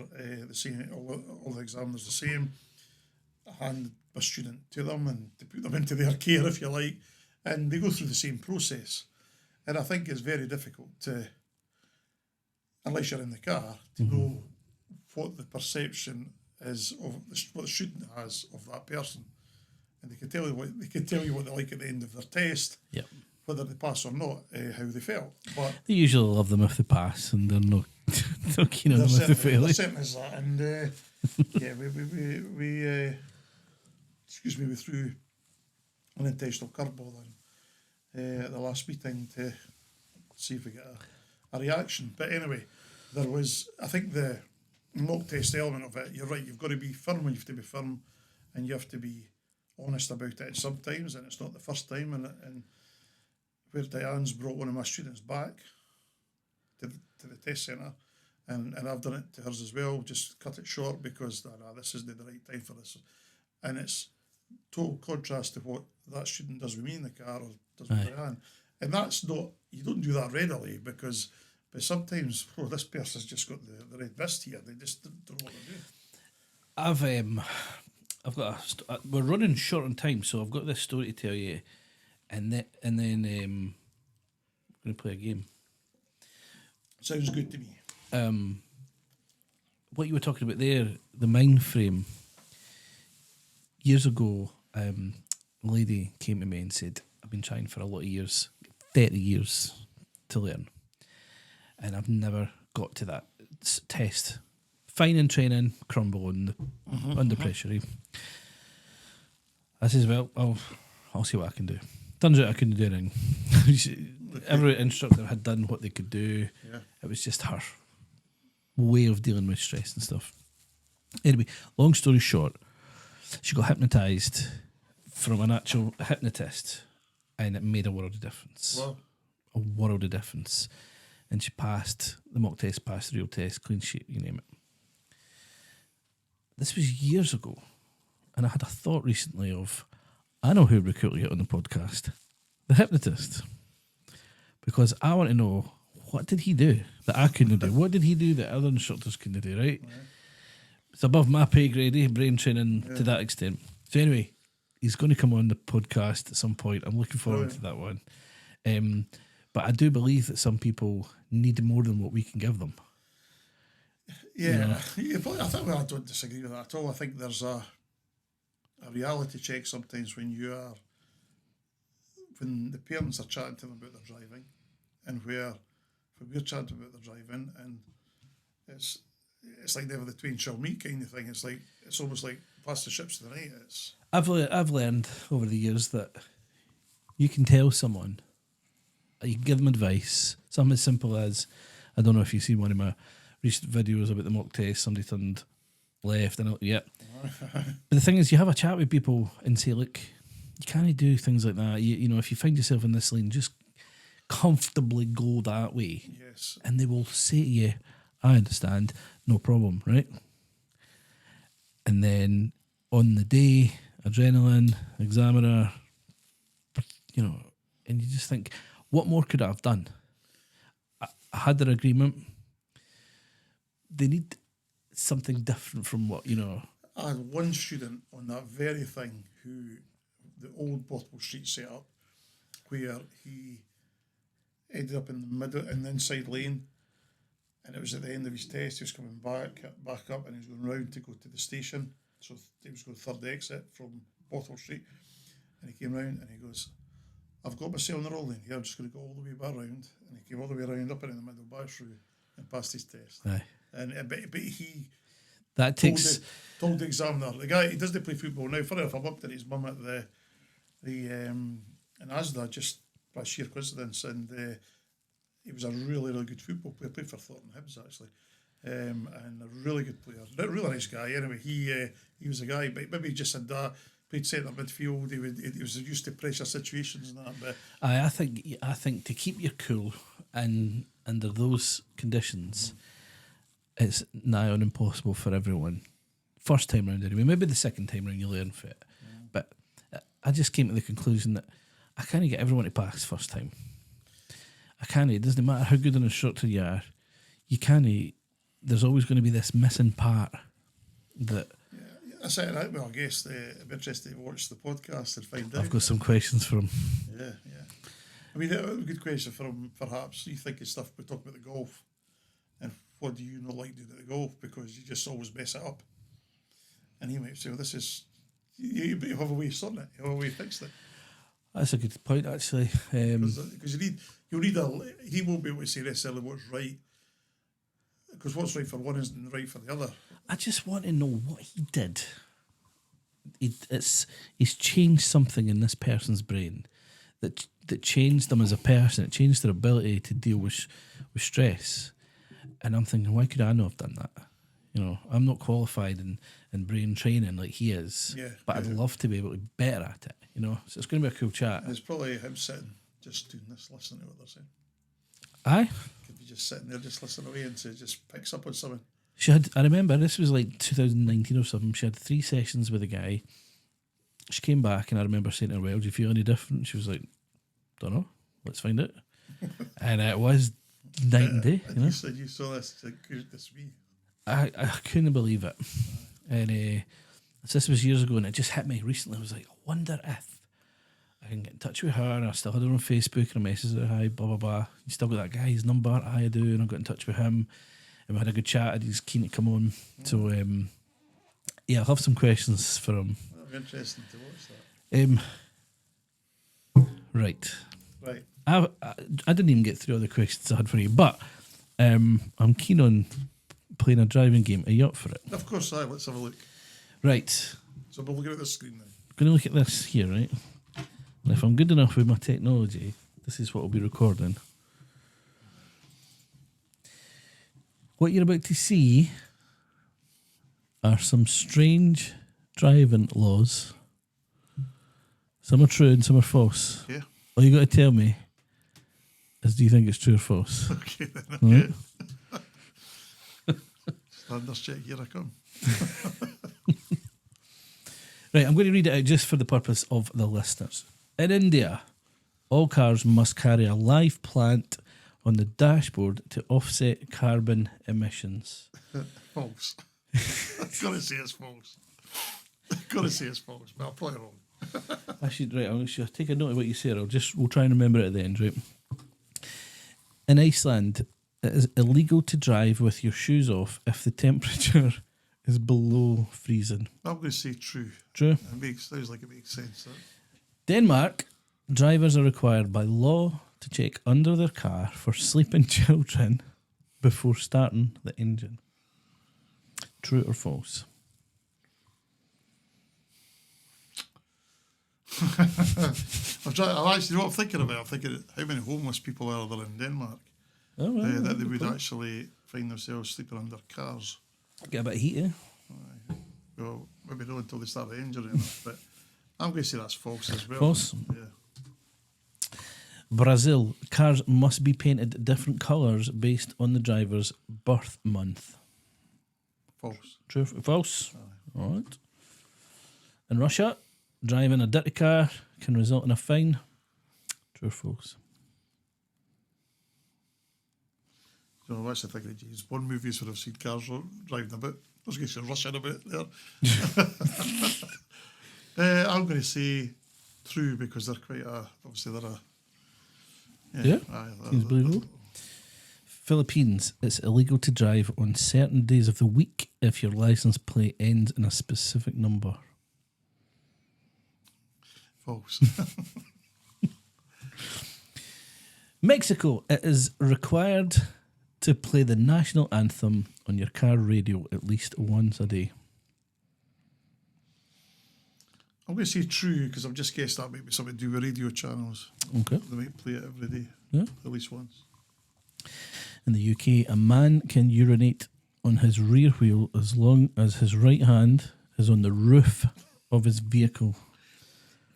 the same, all the examiners the same. I hand my student to them and to put them into their care, if you like, and they go through the same process. And I think it's very difficult to, unless you're in the car, to know what the perception is of what the student has of that person. And they can tell you what they like at the end of their test, Yep. whether they pass or not, how they felt. But They usually love them if they pass, and they're not, not keen on them if they fail. there certainly is that. And yeah, we we threw an intentional curveball in at the last meeting to see if we get a reaction. But anyway, there was, I think, the mock test element of it. You're right, you've got to be firm when you have to be firm, and you have to be honest about it sometimes, and it's not the first time. And where Diane's brought one of my students back to the test centre, and I've done it to hers as well, just cut it short because this isn't the right time for this. And it's total contrast to what that student does with me in the car or does with Diane. And that's not, you don't do that readily but sometimes, this person's just got the red vest here, they just don't know what to do. I've got we're running short on time, so I've got this story to tell you, and then I'm going to play a game. Sounds good to me. What you were talking about there, the mind frame. Years ago, a lady came to me and said, I've been trying for a lot of years, 30 years to learn, and I've never got to that test. Fine in training, crumble under pressure. Eh? I says, well, I'll see what I can do. Turns out I couldn't do anything. Every instructor had done what they could do. Yeah. It was just her way of dealing with stress and stuff. Anyway, long story short, she got hypnotised from an actual hypnotist, and it made a world of difference. Wow. A world of difference. And she passed the mock test, passed the real test, clean sheet, you name it. This was years ago, and I had a thought recently of, I know who we're going to get on the podcast, the hypnotist, because I want to know, what did he do that I couldn't do? What did he do that other instructors couldn't do, right? Yeah. It's above my pay grade, brain training to that extent. So anyway, he's going to come on the podcast at some point. I'm looking forward to that one. But I do believe that some people need more than what we can give them. Yeah, I don't disagree with that at all. I think there's a reality check sometimes when the parents are chatting to them about their driving, and when we're chatting about their driving, and it's like never the twain shall meet kind of thing. It's almost like pass the ships to the night. I've learned over the years that you can tell someone, you can give them advice, something as simple as, I don't know if you've seen one of my recent videos about the mock test, somebody turned left and but the thing is, you have a chat with people and say, look, you can't do things like that. You know, if you find yourself in this lane, just comfortably go that way. Yes. And they will say to you, I understand, no problem, right? And then on the day, adrenaline, examiner, you know, and you just think, what more could I have done? I had their agreement. They need something different from what, you know. I had one student on that very thing who, the old Bothwell Street setup, where he ended up in the inside lane, and it was at the end of his test. He was coming back up, and he was going round to go to the station. So he was going third exit from Bothwell Street, and he came round and he goes, I've got myself in the roll lane here, I'm just going to go all the way back round. And he came all the way around up and in the middle, back through, and passed his test. Aye. And but he told the examiner, the guy, he doesn't play football now. Funny enough, I bumped into his mum at the in Asda just by sheer coincidence, and he was a really, really good football player, played for Thornton Hibs actually, and a really good player, a really nice guy. Anyway, he was a guy, but maybe he just had that. Played centre midfield. He was used to pressure situations and that. But I think to keep your cool and under those conditions, it's nigh on impossible for everyone. First time round anyway. Maybe the second time round you learn for it. But I just came to the conclusion that I can't get everyone to pass first time. I can't. It doesn't matter how good an instructor you are. You can't. There's always going to be this missing part that. I said that. Well, I guess I'm interested to watch the podcast and find out. I've got some questions for him. Yeah. I mean, a good question for him. Perhaps you think of stuff. We talk about the golf, and what do you not like doing at the golf because you just always mess it up. And he might say, "Well, this is you have a way of sorting it. You have a way of fixing it." That's a good point, actually. Because you'll need he won't be able to say necessarily what's right. Because what's right for one isn't right for the other. I just want to know what he did. He's changed something in this person's brain that changed them as a person. It changed their ability to deal with stress. And I'm thinking, why could I not have done that? You know, I'm not qualified in brain training like he is. Yeah, but I'd love to be able to be better at it. You know, so it's going to be a cool chat. And it's probably him sitting just doing this, listening to what they're saying. Aye. Could be just sitting there, just listening away, and so just picks up on something. I remember this was like 2019 or something. She had 3 sessions with a guy. She came back, and I remember saying to her, "Well, do you feel any different?" She was like, "Don't know. Let's find out." And it was night and day. And you said you saw this. This me. I couldn't believe it. And this was years ago, and it just hit me recently. I was like, I wonder if I can get in touch with her. And I still had her on Facebook, and I messaged her, "Hi, blah blah blah. You still got that guy's number?" "Aye, I do." And I got in touch with him, and we had a good chat. And he's keen to come on. So I'll have some questions for him. That'll be interesting to watch that. Right. I didn't even get through all the questions I had for you, but I'm keen on playing a driving game. Are you up for it? Of course, let's have a look. Right. So we're looking at this screen now. I'm going to look at this here, right? And if I'm good enough with my technology, this is what I'll be recording. What you're about to see are some strange driving laws. Some are true and some are false. Yeah. All you got to tell me is, do you think it's true or false? Okay, then. Okay. Standards check, here I come. Right, I'm going to read it out just for the purpose of the listeners. In India, all cars must carry a live plant on the dashboard to offset carbon emissions. False. I've got to say it's false. But I'll play it wrong. I should take a note of what you said. We'll try and remember it at the end, right? In Iceland, it is illegal to drive with your shoes off if the temperature is below freezing. I'm going to say true. True. Sounds like it makes sense. That. Denmark, drivers are required by law to check under their car for sleeping children before starting the engine. True or false? I'm actually what I'm thinking about. I'm thinking how many homeless people are there in Denmark that they would actually find themselves sleeping under cars. Get a bit of heat, eh? Well, maybe not until they start the engine, but I'm going to say that's false as well. False? Yeah. Brazil, cars must be painted different colours based on the driver's birth month. False. True or false? All right. In Russia, driving a dirty car can result in a fine. True or false? So I'm actually thinking of James Bond movies where I've seen cars driving about. I was going to say rushing a bit there. I'm going to say true because they're quite obviously they're a... Yeah, seems believable. Philippines, it's illegal to drive on certain days of the week if your license plate ends in a specific number. False. Mexico, it is required to play the national anthem on your car radio at least once a day. I'm going to say true because I've just guessed that might be something to do with radio channels. Okay. They might play it every day, Yeah. at least once. In the UK, a man can urinate on his rear wheel as long as his right hand is on the roof of his vehicle?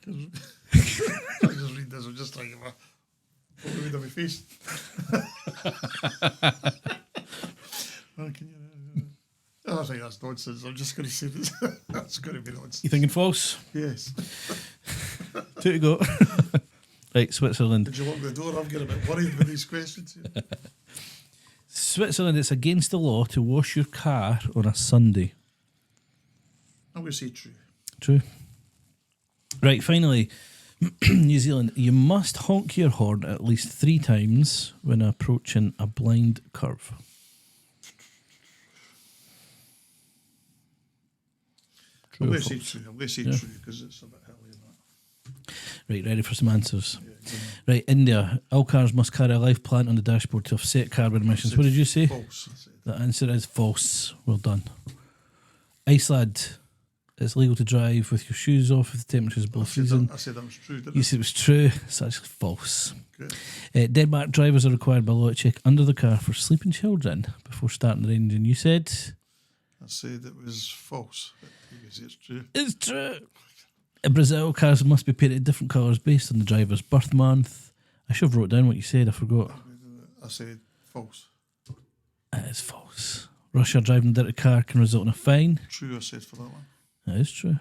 I just read this. I'm just thinking about what would be on my face. I think that's nonsense. I'm just going to say this. That's going to be nonsense. You thinking false? Yes. 2 to go. Right, Switzerland. Did you lock the door? I'm getting a bit worried with these questions here. Switzerland, it's against the law to wash your car on a Sunday. I'm going to say true. True. Right, finally, New Zealand, you must honk your horn at least 3 times when approaching a blind curve. I'm True or going to say false? true. I'm going to say Yeah. true because it's a bit hilly and that. Right, ready for some answers. Yeah, Right, India, all cars must carry a live plant on the dashboard to offset carbon emissions. What did you say? False. I said. The answer is false. Well done. Iceland, it's legal to drive with your shoes off if the temperature is below freezing. I said that was true, didn't You I? said it was true. It's actually false. Good. Denmark drivers are required by law to check under the car for sleeping children before starting the engine. You said I said it was false. You say it's true. it's true. In Brazil, cars must be painted different colours based on the driver's birth month. I should have wrote down what you said. I forgot. I said false. It is false. Russia, driving a dirty car can result in a fine. True, I said for that one. That is true.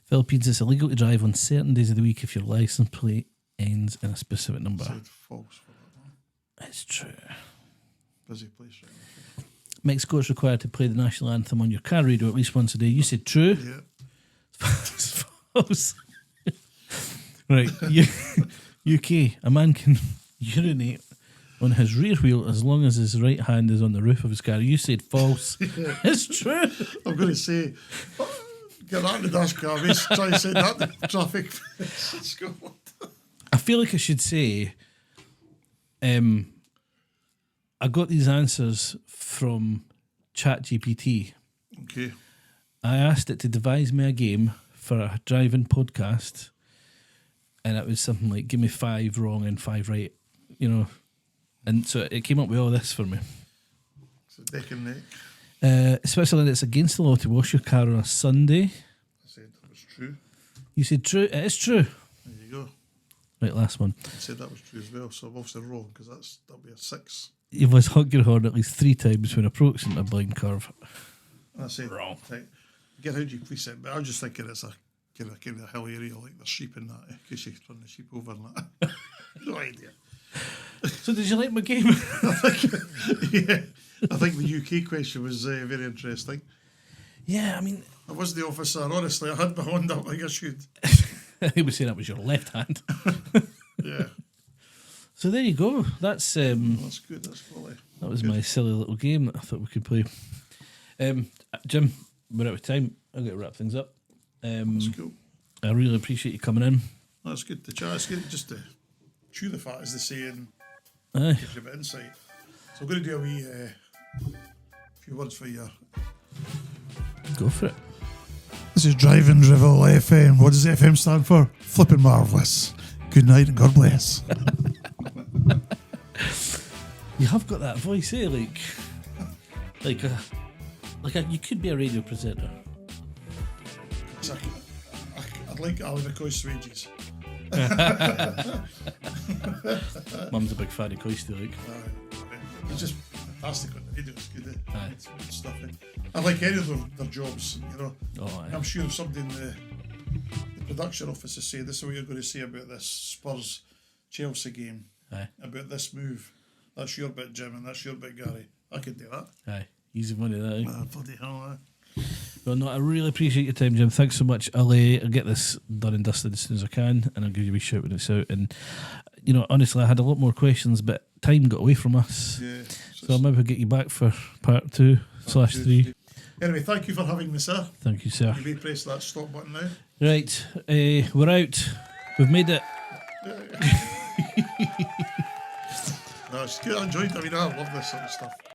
Philippines, it's illegal to drive on certain days of the week if your license plate ends in a specific I number. said false for that one. It's true. Busy place right now. Mexico, it's required to play the national anthem on your car radio at least once a day. You said true. Yeah. It's false. Right. UK, a man can urinate on his rear wheel as long as his right hand is on the roof of his car. You said false. It's true. I'm going to say, get that in the dash car. Try and say that in the traffic. Scotland. I feel like I should say, I got these answers from ChatGPT. Okay. I asked it to devise me a game for a driving podcast, and it was something like, give me 5 wrong and 5 right, you know. And so it came up with all this for me. So neck and neck. Switzerland, it's against the law to wash your car on a Sunday. I said that was true. You said true. It is true. There you go. Right, last one. I said that was true as well, so I'm obviously wrong because that'll be a 6. You must honk your horn at least 3 times when approaching a blind curve. I said Wrong. Right. Get out you police it, but I'm just thinking it's a kind of hill area like the sheep and that, in case you turn the sheep over and that. No idea. So did you like my game? I think the UK question was very interesting. Yeah, I mean, I was the officer, honestly. I had my hand up like I should. he was saying that was your left hand. Yeah. So there you go. That's That's good, that's quality. that was Good. my silly little game that I thought we could play. Jim, we're out of time. I've got to wrap things up. That's cool. I really appreciate you coming in. That's good to chat. It's good just to chew the fat, as they say, and Aye. give you a bit of insight. So I'm going to do a wee few words for you. Go for it. This is Driving Drivel FM. What does FM stand for? Flippin' marvellous. Good night and God bless. You have got that voice, eh? You could be a radio presenter. I'd like Ali McCoy's wages. Mum's a big fan of Coisty, like. It's just fantastic on the radio. It's good. Aye. It's good stuff. I like any of their jobs, you know. Oh, aye. I'm sure if somebody in the production office is saying, this is what you're going to say about this Spurs Chelsea game, Aye. about this move. That's your bit, Jim, and that's your bit, Gary. I could do that. Aye. Easy money, that, eh? Bloody hell, Well, no, I really appreciate your time, Jim. Thanks so much. I'll get this done and dusted as soon as I can, and I'll give you a wee shout when it's out. And, you know, honestly, I had a lot more questions, but time got away from us. Yeah. So I'll maybe get you back for part 2/3. Anyway, thank you for having me, sir. Thank you, sir. You may press that stop button now. Right, we're out. We've made it. No, it's good. I enjoyed it. I mean, I love this sort of stuff.